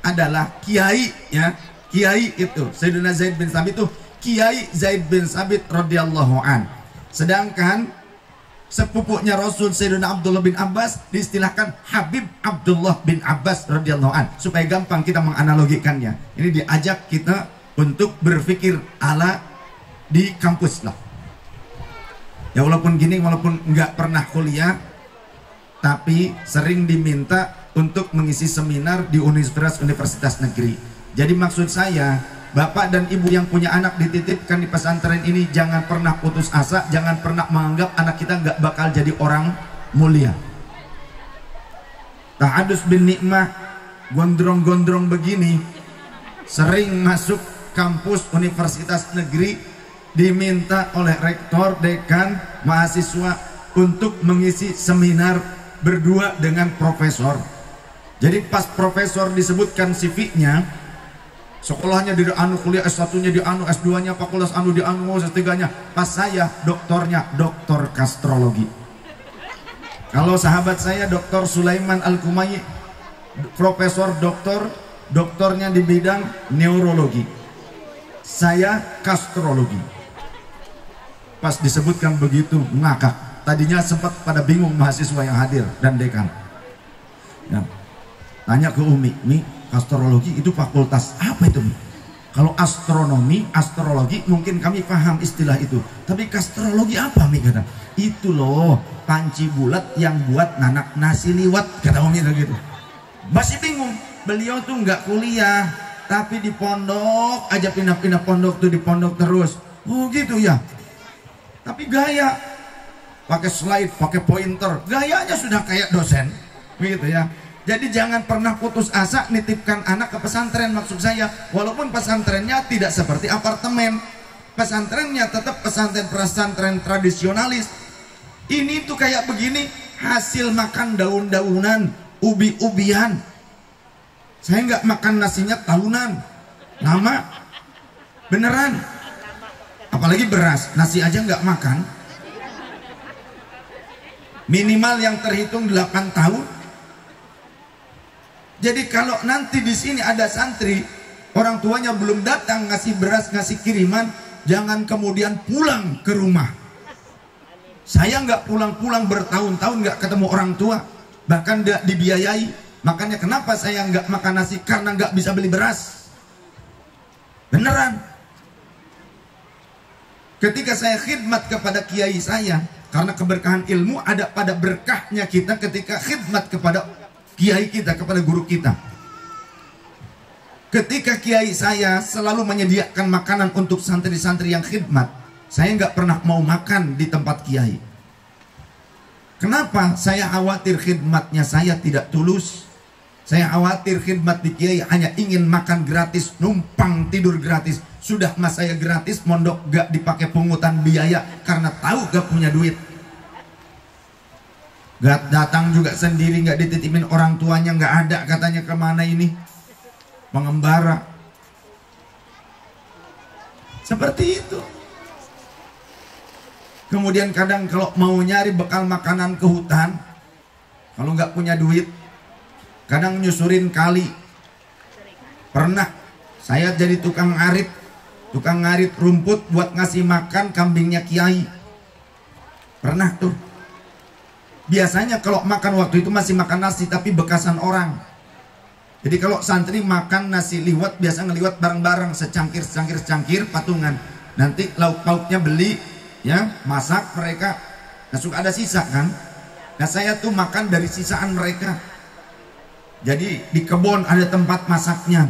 adalah kiai, ya. Kiai itu Sayyidina Zaid bin Thabit itu Kiai Zaid bin Thabit radhiyallahu an. Sedangkan sepupunya Rasul Sayyidina Abdullah bin Abbas diistilahkan Habib Abdullah bin Abbas radhiyallahu an, supaya gampang kita menganalogikannya. Ini diajak kita untuk berpikir ala di kampus lah. Ya walaupun gini, walaupun nggak pernah kuliah, tapi sering diminta untuk mengisi seminar di universitas negeri. Jadi maksud saya, bapak dan ibu yang punya anak dititipkan di pesantren ini jangan pernah putus asa, jangan pernah menganggap anak kita nggak bakal jadi orang mulia. Ta'adus bin nikmah, gondrong-gondrong begini, sering masuk kampus universitas negeri, diminta oleh rektor, dekan, mahasiswa untuk mengisi seminar berdua dengan profesor. Jadi pas profesor disebutkan CV-nya, sekolahnya di anu, kuliah S1-nya di anu, S2-nya fakultas anu di anu, S3-nya. Pas saya doktornya doktor kastrologi. Kalau sahabat saya Dr. Sulaiman Al-Kumai, profesor doktornya di bidang neurologi. Saya kastrologi. Pas disebutkan begitu ngakak. Tadinya sempat pada bingung mahasiswa yang hadir dan dekan. Ya. Tanya ke Umi, Mi, astrologi itu fakultas apa itu? Kalau astronomi, astrologi mungkin kami paham istilah itu. Tapi kastrologi apa, Mi? Kata, itu loh panci bulat yang buat nanak nasi liwat, kata Umi gitu. Masih bingung. Beliau tuh nggak kuliah, tapi di pondok aja, pindah-pindah pondok tuh, di pondok terus. Oh gitu ya. Tapi gaya, pakai slide, pakai pointer, gayanya sudah kayak dosen, begitu ya. Jadi jangan pernah putus asa nitipkan anak ke pesantren, maksud saya. Walaupun pesantrennya tidak seperti apartemen, pesantrennya tetap pesantren tradisionalis. Ini tuh kayak begini, hasil makan daun-daunan, ubi-ubian. Saya nggak makan nasinya tahunan, lama, beneran. Apalagi beras, nasi aja nggak makan. Minimal yang terhitung 8 tahun. Jadi kalau nanti di sini ada santri, orang tuanya belum datang ngasih beras, ngasih kiriman, jangan kemudian pulang ke rumah. Saya nggak pulang-pulang bertahun-tahun nggak ketemu orang tua, bahkan nggak dibiayai. Makanya kenapa saya nggak makan nasi, karena nggak bisa beli beras. Beneran. Ketika saya khidmat kepada kiai saya, karena keberkahan ilmu ada pada berkahnya kita ketika khidmat kepada kiai kita, kepada guru kita. Ketika kiai saya selalu menyediakan makanan untuk santri-santri yang khidmat, saya nggak pernah mau makan di tempat kiai. Kenapa? Saya khawatir khidmatnya saya tidak tulus. Saya khawatir khidmat di kiai hanya ingin makan gratis, numpang tidur gratis. Sudah mas saya gratis, mondok gak dipakai pungutan biaya karena tahu gak punya duit. Gak datang juga sendiri, gak dititipin orang tuanya, gak ada katanya kemana ini, mengembara. Seperti itu. Kemudian kadang kalau mau nyari bekal makanan ke hutan, kalau gak punya duit, kadang nyusurin kali. Pernah saya jadi tukang ngarit rumput buat ngasih makan kambingnya kiai. Pernah tuh. Biasanya kalau makan waktu itu masih makan nasi, tapi bekasan orang. Jadi kalau santri makan nasi liwet, biasa ngeliwat bareng-bareng, secangkir patungan. Nanti lauk pauknya beli, ya masak mereka. Nah suka ada sisa kan. Nah saya tuh makan dari sisaan mereka. Jadi di kebun ada tempat masaknya.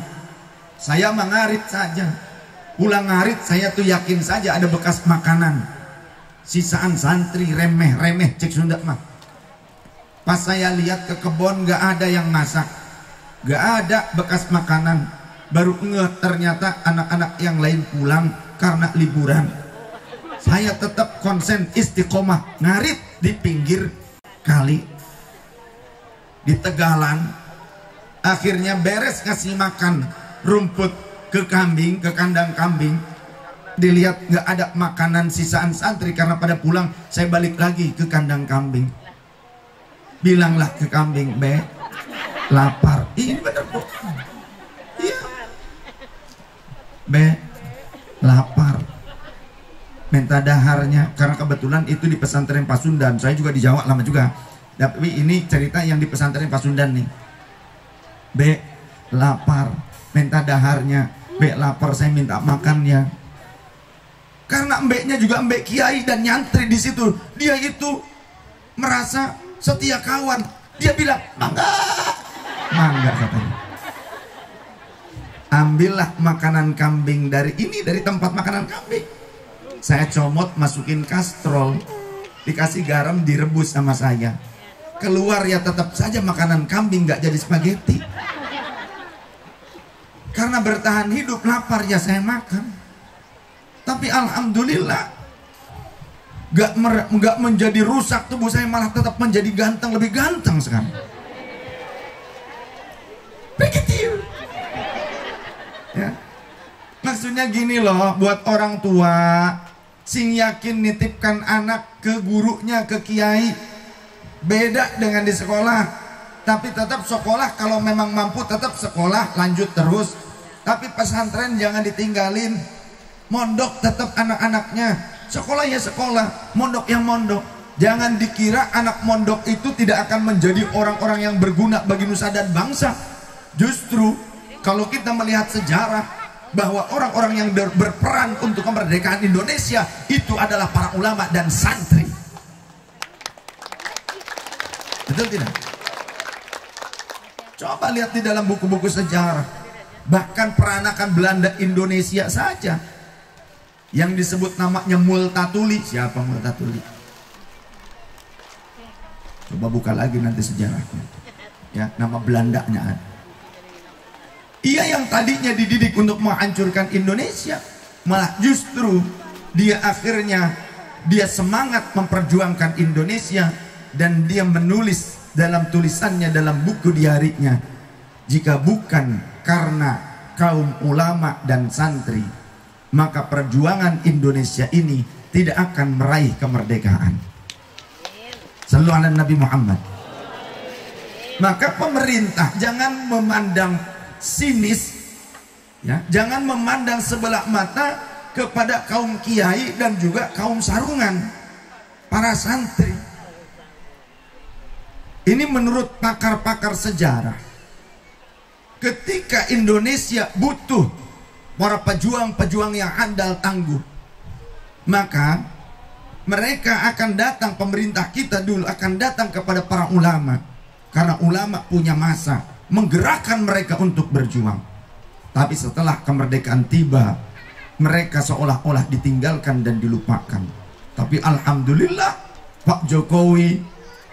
Saya mengarit saja. Pulang ngarit saya tuh yakin saja ada bekas makanan. Sisaan santri remeh-remeh cek Sunda mah. Pas saya lihat ke kebun gak ada yang masak, gak ada bekas makanan. Baru ngeh ternyata anak-anak yang lain pulang karena liburan. Saya tetap konsen istiqomah ngarit di pinggir kali, di tegalan. Akhirnya beres ngasih makan rumput, ke kandang kambing, dilihat nggak ada makanan sisaan santri karena pada pulang, saya balik lagi ke kandang kambing. Bilanglah ke kambing, "Be, lapar." Ini bener kok. Iya. "Be, lapar. Minta daharnya." Karena kebetulan itu di pesantren Pasundan. Saya juga di Jawa lama juga. Tapi ini cerita yang di pesantren Pasundan nih. "Be, lapar. Minta daharnya. Be, lapar, saya minta makannya." Karena mbeknya juga mbek kiai dan nyantri di situ. Dia itu merasa setia kawan. Dia bilang, "Mangga." Mangga katanya. Ambillah makanan kambing dari tempat makanan kambing. Saya comot, masukin kastrol, dikasih garam, direbus sama saya. Keluar ya tetap saja makanan kambing, nggak jadi spaghetti. Karena bertahan hidup, lapar ya saya makan. Tapi alhamdulillah gak menjadi rusak tubuh saya, malah tetap menjadi ganteng, lebih ganteng sekarang. Begitu. Ya. Maksudnya gini loh, buat orang tua sing yakin nitipkan anak ke gurunya, ke kiai. Beda dengan di sekolah. Tapi tetap sekolah, kalau memang mampu tetap sekolah, lanjut terus. Tapi pesantren jangan ditinggalin. Mondok tetap anak-anaknya. Sekolah ya sekolah, mondok yang mondok. Jangan dikira anak mondok itu tidak akan menjadi orang-orang yang berguna bagi nusa dan bangsa. Justru kalau kita melihat sejarah bahwa orang-orang yang berperan untuk kemerdekaan Indonesia itu adalah para ulama dan santri. Betul tidak? Coba lihat di dalam buku-buku sejarah. Bahkan peranakan Belanda Indonesia saja yang disebut namanya Multatuli. Siapa Multatuli? Coba buka lagi nanti sejarahnya. Ya, nama Belandanya ada. Ia yang tadinya dididik untuk menghancurkan Indonesia, malah justru dia akhirnya semangat memperjuangkan Indonesia, dan dia menulis dalam tulisannya dalam buku diarinya, "Jika bukan karena kaum ulama dan santri, maka perjuangan Indonesia ini tidak akan meraih kemerdekaan." Sallu ala Nabi Muhammad. Maka pemerintah jangan memandang sinis, ya, jangan memandang sebelah mata kepada kaum kiai dan juga kaum sarungan, para santri. Ini menurut pakar-pakar sejarah. Ketika Indonesia butuh para pejuang-pejuang yang handal tangguh, maka mereka akan datang, pemerintah kita dulu akan datang kepada para ulama, karena ulama punya masa menggerakkan mereka untuk berjuang. Tapi setelah kemerdekaan tiba, mereka seolah-olah ditinggalkan dan dilupakan. Tapi alhamdulillah Pak Jokowi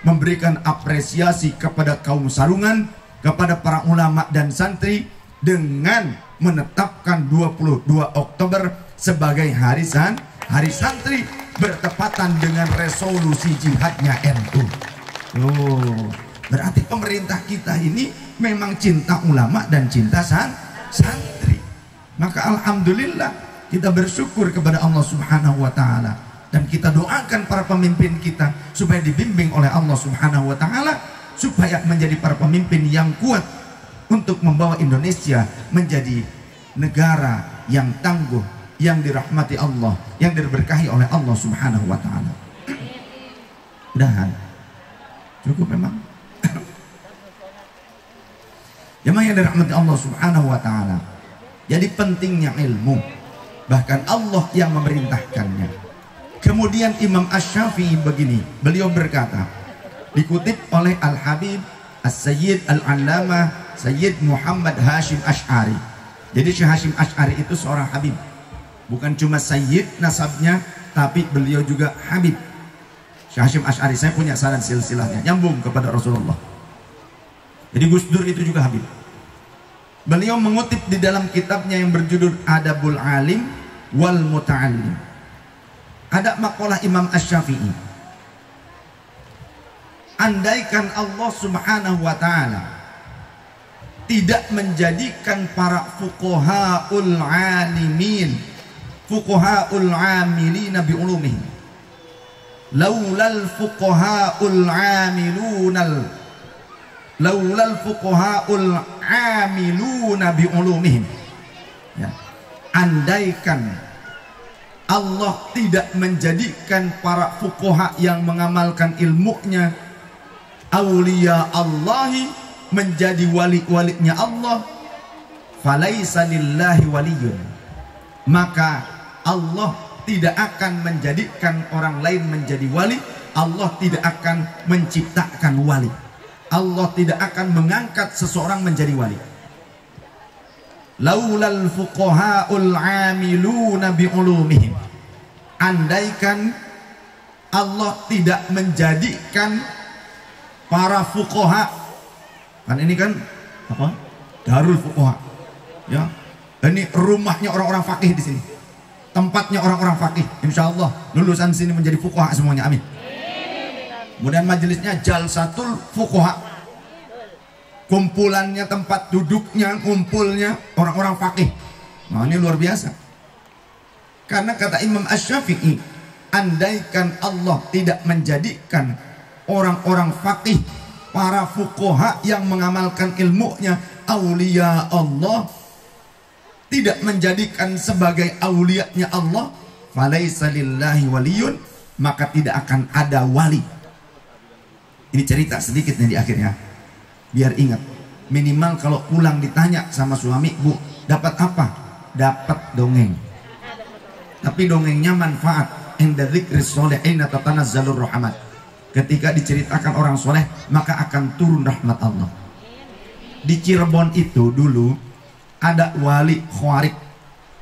memberikan apresiasi kepada kaum sarungan, kepada para ulama dan santri, dengan menetapkan 22 Oktober sebagai hari santri, bertepatan dengan resolusi jihadnya NU. Oh, berarti pemerintah kita ini memang cinta ulama dan cinta santri. Maka alhamdulillah kita bersyukur kepada Allah Subhanahu wa taala, dan kita doakan para pemimpin kita supaya dibimbing oleh Allah Subhanahu wa taala, supaya menjadi para pemimpin yang kuat untuk membawa Indonesia menjadi negara yang tangguh, yang dirahmati Allah, yang diberkahi oleh Allah Subhanahu wa taala. Udahan. Cukup memang. Jemaah yang dirahmati Allah Subhanahu wa taala. Jadi pentingnya ilmu, bahkan Allah yang memerintahkannya. Kemudian Imam Asy-Syafi'i begini, beliau berkata, dikutip oleh Al-Habib As-Sayyid Al-Allamah Sayyid Muhammad Hashim Asy'ari. Jadi Syekh Hashim Asy'ari itu seorang habib, bukan cuma Sayyid nasabnya, tapi beliau juga habib. Syekh Hashim Asy'ari, saya punya sanad silsilahnya, nyambung kepada Rasulullah. Jadi Gus Dur itu juga habib. Beliau mengutip di dalam kitabnya yang berjudul Adabul Alim wal Muta'allim. Ada makalah Imam Asy-Syafi'i. Andaikan Allah Subhanahu wa taala tidak menjadikan para fuqahaul alimin, fuqahaul amilina bi ulumihim. Laulal fuqahaul amilunal, laulal fuqahaul amiluna bi ulumihim. Ya. Andaikan Allah tidak menjadikan para fuqaha yang mengamalkan ilmunya, aulia Allahi, menjadi wali-walinya Allah, falaisa lillahi waliyun, maka Allah tidak akan menjadikan orang lain menjadi wali. Allah tidak akan menciptakan wali. Allah tidak akan mengangkat seseorang menjadi wali. Laulal fuqahaul amiluna bi ulumihim. Andaikan Allah tidak menjadikan para fuqaha, kan ini kan apa? Darul fuqaha. Ya. Ini rumahnya orang-orang fakih di sini. Tempatnya orang-orang fakih. Insyaallah lulusan sini menjadi fuqaha semuanya. Amin. Kemudian majelisnya jalsatul fuqaha. Kumpulannya, tempat duduknya, kumpulnya orang-orang fakih. Nah, ini luar biasa. Karena kata Imam Asy-Syafi'i, andaikan Allah tidak menjadikan orang-orang fakih, para fuqaha yang mengamalkan ilmunya, aulia Allah, tidak menjadikan sebagai aulianya Allah, falaisa lillahi waliyun, maka tidak akan ada wali. Ini cerita sedikit nih di akhirnya, biar ingat. Minimal kalau pulang ditanya sama suami, bu, dapat apa? Dapat dongeng. Tapi dongengnya manfaat. Inda dzikris sholihin tatanazzalur rahmat. Ketika diceritakan orang soleh, maka akan turun rahmat Allah. Di Cirebon itu dulu ada wali khawarik,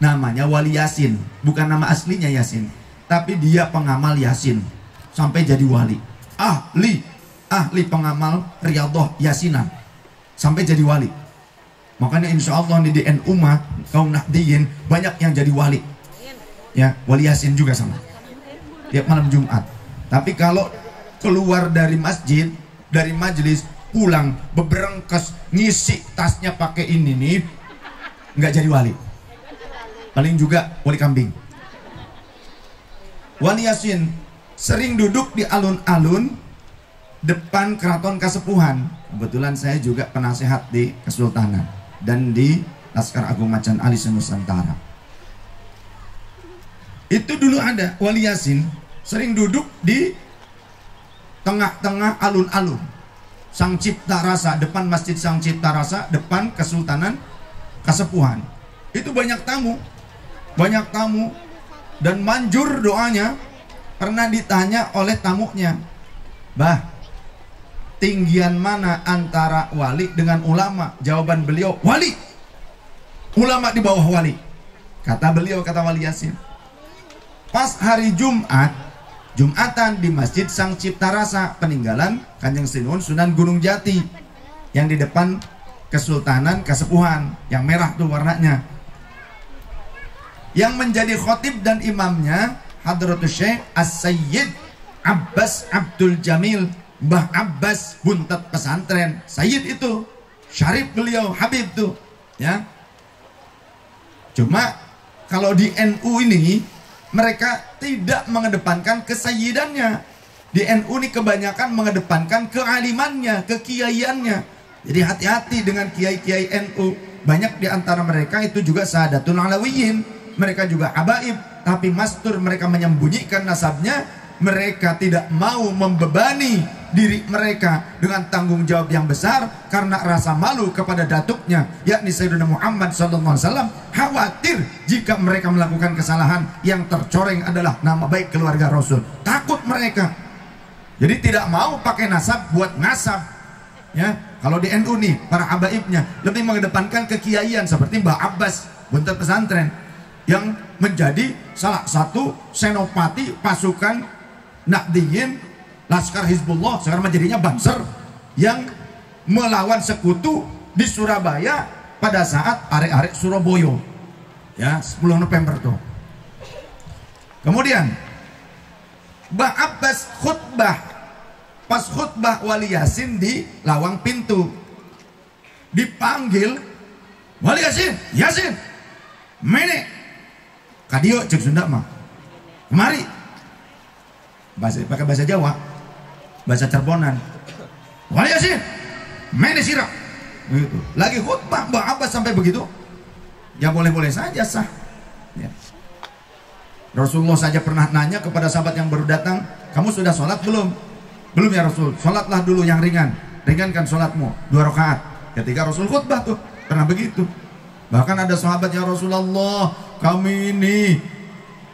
namanya Wali Yasin. Bukan nama aslinya Yasin, tapi dia pengamal Yasin sampai jadi wali. Ahli pengamal riyadhah Yasinan sampai jadi wali. Makanya insya Allah di NU mah kaum Nahdiyin banyak yang jadi wali. Ya, Wali Yasin juga sama. Tiap malam Jumat. Tapi kalau keluar dari masjid, dari majelis, pulang beberengkes, ngisi tasnya pakai ini nih, nggak jadi wali. Paling juga wali kambing. Wali Yasin sering duduk di alun-alun depan keraton Kasepuhan. Kebetulan saya juga penasehat di Kesultanan dan di Laskar Agung Macan Ali Nusantara. Itu dulu ada Wali Yasin sering duduk di tengah-tengah alun-alun Sang Cipta Rasa, depan Masjid Sang Cipta Rasa, depan Kesultanan Kasepuhan. Itu banyak tamu dan manjur doanya. Pernah ditanya oleh tamunya, "Bah, tinggian mana antara wali dengan ulama?" Jawaban beliau, "Wali. Ulama di bawah wali." Kata beliau, kata Wali Yasin. Pas hari Jumat, Jumatan di Masjid Sang Cipta Rasa, peninggalan Kanjeng Sunan Gunung Jati, yang di depan Kesultanan Kasepuhan, yang merah tuh warnanya. Yang menjadi khotib dan imamnya Hadratus Syekh As-Sayyid Abbas Abdul Jamil, Mbah Abbas Buntet pesantren. Sayyid itu syarif beliau, habib tuh, ya. Cuma kalau di NU ini mereka tidak mengedepankan kesayyidannya. Di NU ini kebanyakan mengedepankan kealimannya, kekiaiannya. Jadi hati-hati dengan kiai-kiai NU. Banyak di antara mereka itu juga Sadatul Alawiyin. Mereka juga habaib, tapi mastur mereka menyembunyikan nasabnya. Mereka tidak mau membebani diri mereka dengan tanggung jawab yang besar karena rasa malu kepada datuknya, yakni Sayyidina Muhammad SAW. Khawatir jika mereka melakukan kesalahan, yang tercoreng adalah nama baik keluarga Rasul. Takut mereka, jadi tidak mau pakai nasab buat ngasab, ya. Kalau di NU nih, para habaibnya lebih mengedepankan kekiaian, seperti Mbah Abbas Buntet pesantren, yang menjadi salah satu senopati pasukan Nahdiyin Laskar Hizbullah, sekarang menjadinya Banser, yang melawan sekutu di Surabaya pada saat arek-arek Surabaya, ya, 10 November tuh. Kemudian Mbah Abbas khutbah, pas khutbah Wali Yasin di Lawang Pintu, dipanggil Wali Yasin mene kadio cek Sunda mah kemari pakai bahasa Jawa, bahasa Cirebonan. Wali Yasin mene sirah gitu. Lagi khutbah Mbak Abbas sampai begitu ya boleh-boleh saja sah ya. Rasulullah saja pernah nanya kepada sahabat yang baru datang, kamu sudah sholat belum? Belum ya Rasul, sholatlah dulu yang ringankan sholatmu 2 rakaat. Ketika Rasul khutbah tuh pernah begitu. Bahkan ada sahabat, ya Rasulullah kami ini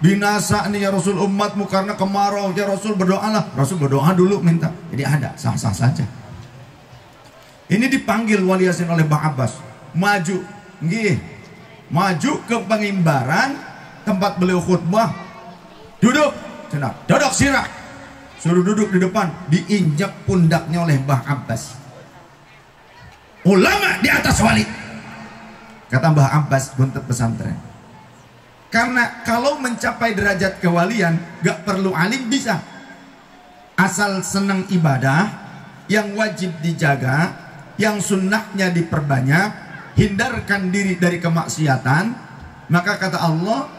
binasa nih ya Rasul umatmu karena kemarau, ya Rasul berdoalah. Rasul berdoa dulu minta. Jadi ada, sah-sah saja. Ini dipanggil Wali Yasin oleh Mbah Abbas, maju ke pengimbaran tempat beliau khutbah, duduk sirah, suruh duduk di depan, diinjak pundaknya oleh Mbah Abbas. Ulama di atas wali, kata Mbah Abbas buntut pesantren. Karena kalau mencapai derajat kewalian gak perlu alim, bisa asal senang ibadah, yang wajib dijaga, yang sunnahnya diperbanyak, hindarkan diri dari kemaksiatan, maka kata Allah,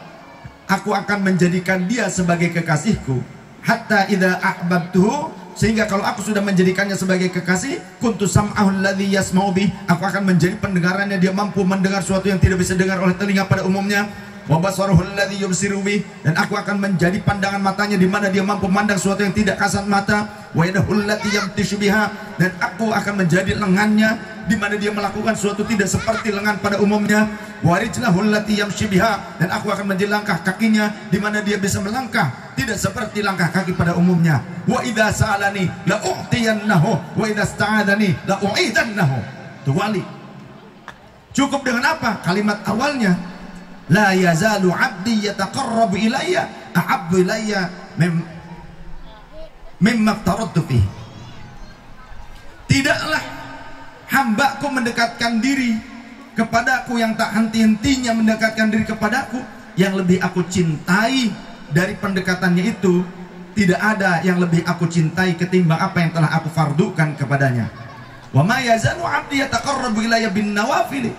aku akan menjadikan dia sebagai kekasihku hatta idza ahbabtuhu, sehingga kalau aku sudah menjadikannya sebagai kekasih, kuntu sam'ahu alladhi yasma'u bih, aku akan menjadi pendengarannya, dia mampu mendengar sesuatu yang tidak bisa dengar oleh telinga pada umumnya, wa basaruhu alladhi yubsiru bih, dan aku akan menjadi pandangan matanya di mana dia mampu memandang sesuatu yang tidak kasat mata, wa yadahu allati yamtishu biha, dan aku akan menjadi lengannya di mana dia melakukan sesuatu tidak seperti lengan pada umumnya, wa rijlahu allati yamshi biha, dan aku akan menjadi langkah kakinya di mana dia bisa melangkah tidak seperti langkah kaki pada umumnya, wa idza sa'alani la u'tiyannahu wa idza sta'adani la u'idannahu. Itu wali. Cukup dengan apa? Kalimat awalnya, la yazalu 'abdi yataqarrabu ilayya ahabbu ilayya mimma aftaradtu fihi. Tidaklah hambaku mendekatkan diri kepadaku yang tak henti-hentinya mendekatkan diri kepadaku, yang lebih aku cintai dari pendekatannya itu tidak ada yang lebih aku cintai ketimbang apa yang telah aku fardukan kepadanya. Wa ma yazalu 'abdi yataqarrabu ilayya bin nawafil,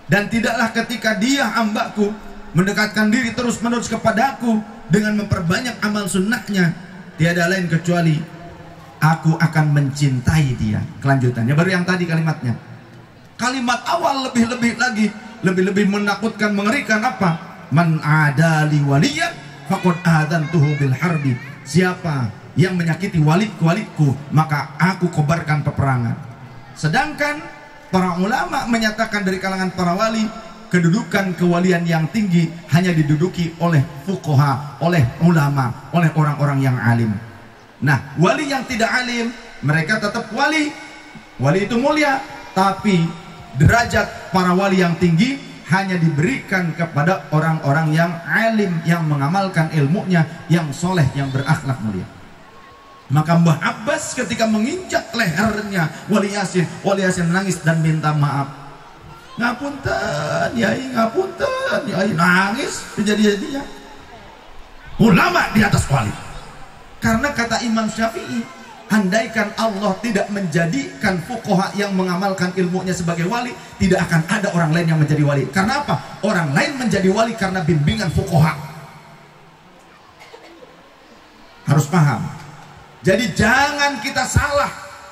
dan tidaklah ketika dia hambaku mendekatkan diri terus-menerus kepadaku dengan memperbanyak amal sunnahnya, tiada lain kecuali aku akan mencintai dia. Kelanjutannya baru yang tadi kalimatnya. Kalimat awal lebih-lebih lagi, lebih-lebih menakutkan, mengerikan apa? Man adali waliyan faqad adantuhu bil harbi. Siapa yang menyakiti waliku, maka aku kobarkan peperangan. Sedangkan para ulama menyatakan dari kalangan para wali, kedudukan kewalian yang tinggi hanya diduduki oleh fuqaha, oleh ulama, oleh orang-orang yang alim. Nah, wali yang tidak alim, mereka tetap wali. Wali itu mulia, tapi derajat para wali yang tinggi hanya diberikan kepada orang-orang yang alim, yang mengamalkan ilmunya, yang soleh, yang berakhlak mulia. Maka Mbah Abbas ketika menginjak lehernya Wali Yasin menangis dan minta maaf. Ngapunten Yai, ngapunten Yai, nangis terjadi-jadinya. Ulama di atas wali. Karena kata Imam Syafi'i, andaikan Allah tidak menjadikan fuqaha yang mengamalkan ilmunya sebagai wali, tidak akan ada orang lain yang menjadi wali. Karena apa? Orang lain menjadi wali karena bimbingan fuqaha. Harus paham. Jadi jangan kita salah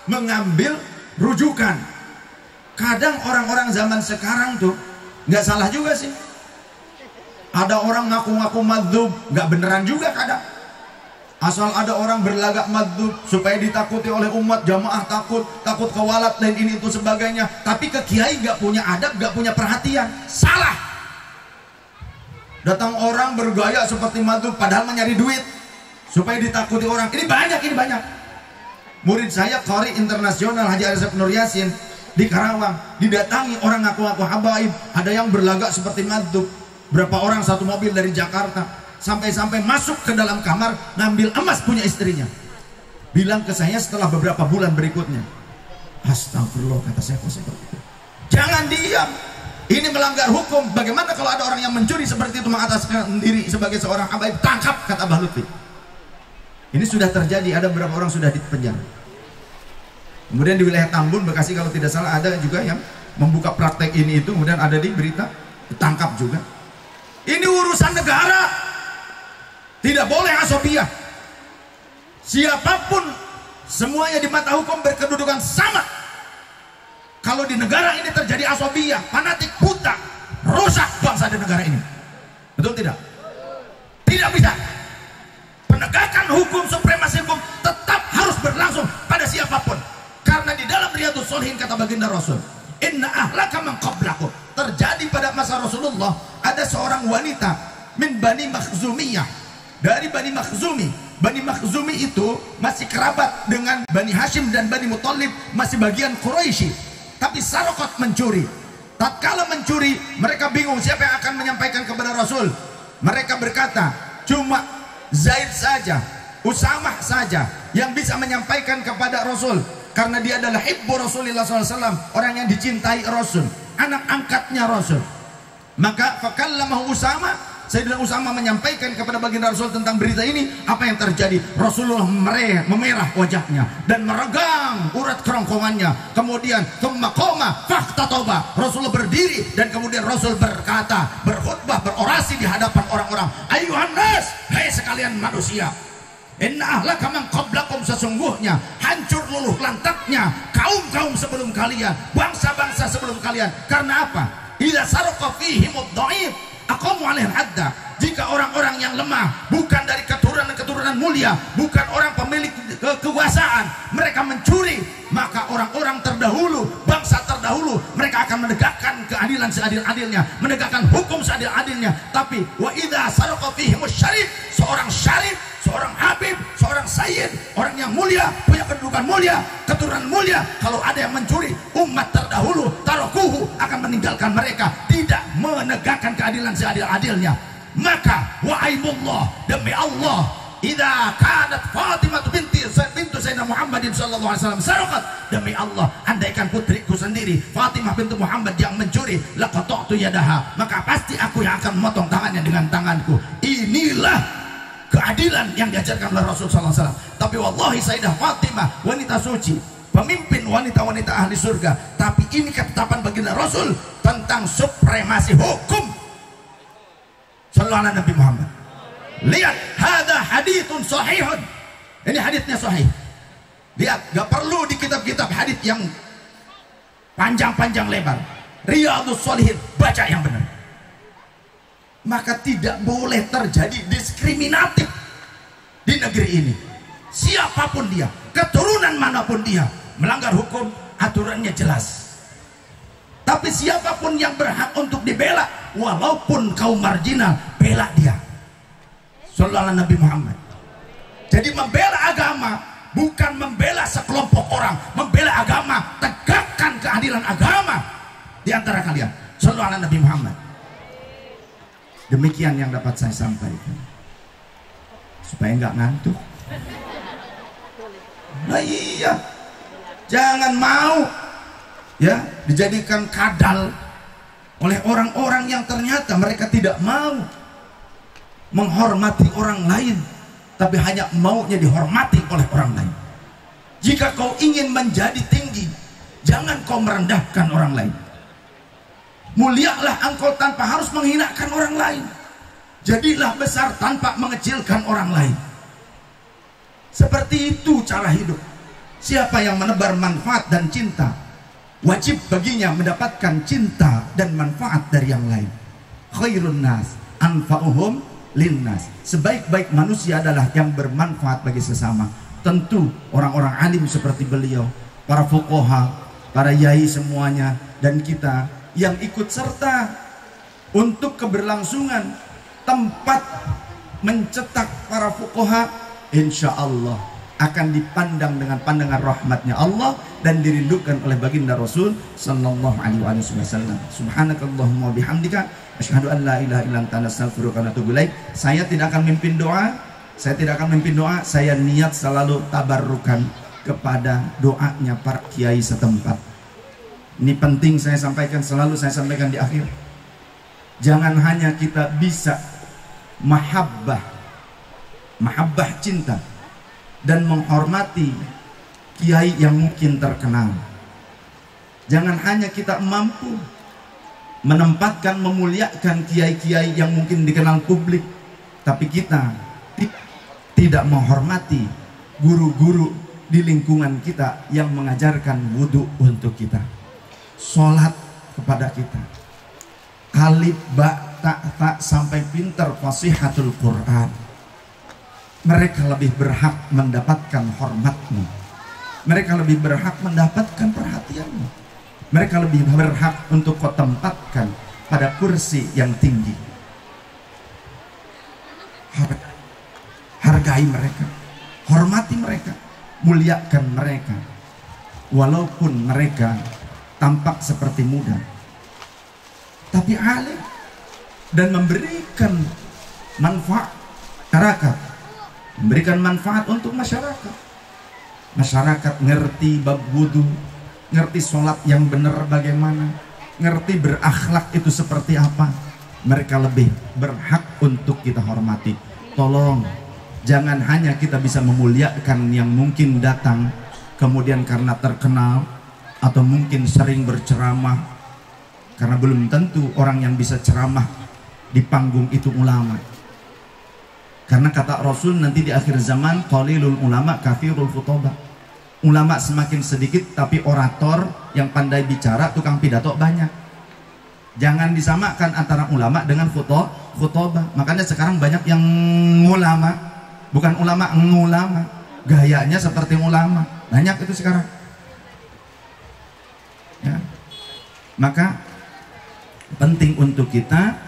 mengambil rujukan. Kadang orang-orang zaman sekarang tuh nggak salah juga sih. Ada orang ngaku-ngaku madzhab, nggak beneran juga kadang. Asal ada orang berlagak madzhab supaya ditakuti oleh umat, jamaah takut kewalat dan ini itu sebagainya. Tapi ke kiai nggak punya adab, nggak punya perhatian, salah. Datang orang bergaya seperti madzhab padahal mencari duit supaya ditakuti orang. Ini banyak. Murid saya qari internasional Haji Arsep Nur Yasin di Karawang, didatangi orang ngaku-ngaku habaib, ada yang berlagak seperti madzhab. Berapa orang satu mobil dari Jakarta, sampai-sampai masuk ke dalam kamar ngambil emas punya istrinya. Bilang ke saya setelah beberapa bulan berikutnya, astagfirullah, kata saya kok seperti itu. Jangan diam, ini melanggar hukum. Bagaimana kalau ada orang yang mencuri seperti itu mengataskan diri sebagai seorang habaib? Tangkap, kata Abah Lutfi. Ini sudah terjadi, ada beberapa orang sudah dipenjara. Kemudian di wilayah Tambun, Bekasi kalau tidak salah, ada juga yang membuka praktek ini itu, kemudian ada di berita, ditangkap juga. Ini urusan negara, tidak boleh asobiah. Siapapun semuanya di mata hukum berkedudukan sama. Kalau di negara ini terjadi asobiah, fanatik, buta, rusak bangsa di negara ini. Betul tidak? Tidak bisa. Penegakan hukum, supremasi hukum tetap harus berlangsung pada siapapun. Karena di dalam Riyadhus Shalihin kata baginda Rasul, inna ahlaka man qablakum. Terjadi pada masa Rasulullah, ada seorang wanita min Bani Makhzumiyah, dari Bani Makhzumi. Bani Makhzumi itu masih kerabat dengan Bani Hashim dan Bani Muttalib, masih bagian Quraisy. Tapi Sarqat mencuri. Tatkala mencuri, mereka bingung siapa yang akan menyampaikan kepada Rasul. Mereka berkata, cuma Zaid saja, Usamah saja yang bisa menyampaikan kepada Rasul, karena dia adalah hibbu Rasulullah SAW, orang yang dicintai Rasul, anak angkatnya Rasul. Maka fakallamahu Usamah, Sayyidina Usamah menyampaikan kepada baginda Rasul tentang berita ini. Apa yang terjadi? Rasulullah memerah wajahnya dan meregang urat kerongkongannya. Kemudian thumma qama fakhtatoba, Rasulullah berdiri dan kemudian Rasul berkata, berkhutbah, berorasi di hadapan orang-orang. Ayuhan nas, hai sekalian manusia, inna ahlaka man qablakum, sesungguhnya hancur luluh lantaknya kaum-kaum sebelum kalian, bangsa-bangsa sebelum kalian. Karena apa? Idza sarqa fihimud dhaif aqamu 'alaihi hadda. Jika orang-orang yang lemah, bukan dari keturunan mulia, bukan orang pemilik kekuasaan, mereka mencuri, maka orang-orang terdahulu, bangsa terdahulu, mereka akan menegakkan keadilan seadil-adilnya, menegakkan hukum seadil-adilnya. Tapi wa idza sarqa fihimus syarif, seorang syarif, seorang habib, seorang sayyid, orang yang mulia, punya kedudukan mulia, keturunan mulia, kalau ada yang mencuri, umat terdahulu tarokuhu, akan meninggalkan mereka, tidak menegakkan keadilan seadil-adilnya. Maka wa aimullah, demi Allah, idza kanat Fatimah bintu Sayyidina Muhammadin sallallahu alaihi wasallam sarqat, demi Allah, andaikan putriku sendiri Fatimah bintu Muhammad yang mencuri, laqata'tu yadaha, maka pasti aku yang akan memotong tangannya dengan tanganku. Inilah keadilan yang diajarkan oleh Rasulullah SAW. Tapi wallahi Sayyidah Fatimah, wanita suci, pemimpin wanita-wanita ahli surga. Tapi ini ketetapan baginda Rasul tentang supremasi hukum. Sallallahu alaihi Nabi Muhammad. Lihat, hada hadithun sahihun. Ini haditsnya sahih. Lihat, gak perlu di kitab-kitab hadits yang panjang-panjang lebar. Riyadhus Shalihin, baca yang benar. Maka tidak boleh terjadi diskriminatif di negeri ini. Siapapun dia, keturunan manapun dia, melanggar hukum, aturannya jelas. Tapi siapapun yang berhak untuk dibela, walaupun kaum marginal, bela dia. Sallallahu alaihi Nabi Muhammad. Jadi membela agama bukan membela sekelompok orang, membela agama, tegakkan keadilan agama di antara kalian. Sallallahu alaihi Nabi Muhammad. Demikian yang dapat saya sampaikan, supaya nggak ngantuk. Nah iya, jangan mau ya dijadikan kadal oleh orang-orang yang ternyata mereka tidak mau menghormati orang lain, tapi hanya maunya dihormati oleh orang lain. Jika kau ingin menjadi tinggi, jangan kau merendahkan orang lain. Mulialah engkau tanpa harus menghinakan orang lain. Jadilah besar tanpa mengecilkan orang lain. Seperti itu cara hidup. Siapa yang menebar manfaat dan cinta, wajib baginya mendapatkan cinta dan manfaat dari yang lain. Khairun nas anfa'uhum linnas. Sebaik-baik manusia adalah yang bermanfaat bagi sesama. Tentu orang-orang alim seperti beliau, para fuqaha, para yai semuanya, dan kita yang ikut serta untuk keberlangsungan tempat mencetak para fuqaha, insya Allah akan dipandang dengan pandangan rahmatnya Allah dan dirindukan oleh baginda Rasul sallallahu alaihi wasallam. Subhanakallahumma bihamdika asyhadu an la ilaha illa anta astaghfiruka wa atubu ilaik. Saya tidak akan memimpin doa. Saya niat selalu tabarrukan kepada doanya para kiai setempat. Ini penting saya sampaikan, selalu saya sampaikan di akhir. Jangan hanya kita bisa mahabbah cinta dan menghormati kiai yang mungkin terkenal, Jangan hanya kita mampu menempatkan, memuliakan kiai-kiai yang mungkin dikenal publik, tapi kita tidak menghormati guru-guru di lingkungan kita yang mengajarkan wudhu untuk kita, sholat kepada kita, alif ba ta sampai pintar fasihatul Quran. Mereka lebih berhak mendapatkan hormatmu, mereka lebih berhak mendapatkan perhatianmu, mereka lebih berhak untuk kau tempatkan pada kursi yang tinggi. Hargai mereka, hormati mereka, muliakan mereka, walaupun mereka tampak seperti muda, tapi alim dan memberikan manfaat masyarakat, memberikan manfaat untuk masyarakat. Masyarakat ngerti bab wudu, ngerti sholat yang benar bagaimana, ngerti berakhlak itu seperti apa. Mereka lebih berhak untuk kita hormati. Tolong, jangan hanya kita bisa memuliakan yang mungkin datang kemudian karena terkenal atau mungkin sering berceramah, karena belum tentu orang yang bisa ceramah di panggung itu ulama. Karena kata Rasul nanti di akhir zaman, qalilul ulama kathirul khutbah. Ulama semakin sedikit tapi orator yang pandai bicara, tukang pidato banyak. Jangan disamakan antara ulama dengan khutbah. Makanya sekarang banyak yang ulama, bukan ulama, ngulama. Gayanya seperti ulama. Banyak itu sekarang. Ya. Maka penting untuk kita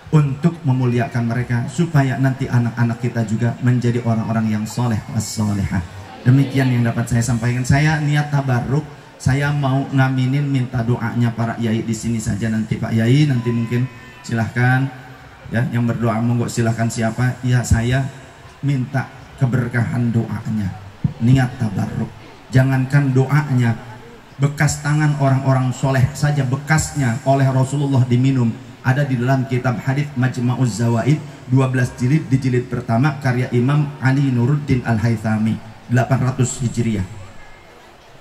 untuk memuliakan mereka supaya nanti anak-anak kita juga menjadi orang-orang yang soleh was-solehah. Demikian yang dapat saya sampaikan. Saya niat tabarruk, saya mau ngaminin minta doanya para yai di sini saja nanti. Pak Yai nanti mungkin silahkan ya, yang berdoa monggo silahkan. Siapa? Ya, saya minta keberkahan doanya, niat tabarruk. Jangankan doanya, bekas tangan orang-orang soleh saja bekasnya oleh Rasulullah diminum. Ada di dalam kitab hadits Majma'uz Zawaid 12 jilid, di jilid pertama karya Imam Ali Nuruddin Al-Haythami 800 Hijriah.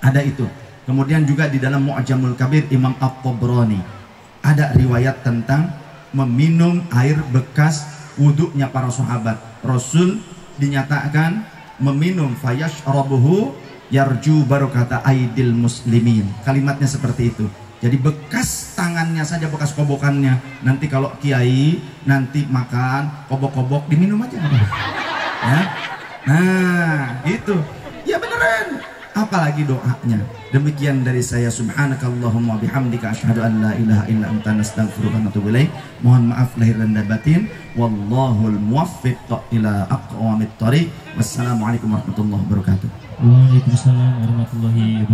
Ada itu. Kemudian juga di dalam Mu'jamul Kabir Imam At-Tabrani ada riwayat tentang meminum air bekas wudhunya para sahabat. Rasul dinyatakan meminum fayashrabuhu yarju barakata aidil muslimin. Kalimatnya seperti itu. Jadi bekas tangannya saja, bekas kobokannya. Nanti kalau kiai nanti makan kobok-kobok diminum aja. Ya. Nah, gitu. Ya beneran. Apalagi doanya. Demikian dari saya. Subhanakallahumma bihamdika asyhadu an la ilaha illa anta nastaghfiruka wa natubu ilaik. Mohon maaf lahir dan batin. Wallahul muwaffiq ila aqwamit thariq. Wassalamualaikum warahmatullahi wabarakatuh. Waalaikumsalam warahmatullahi wabarakatuh.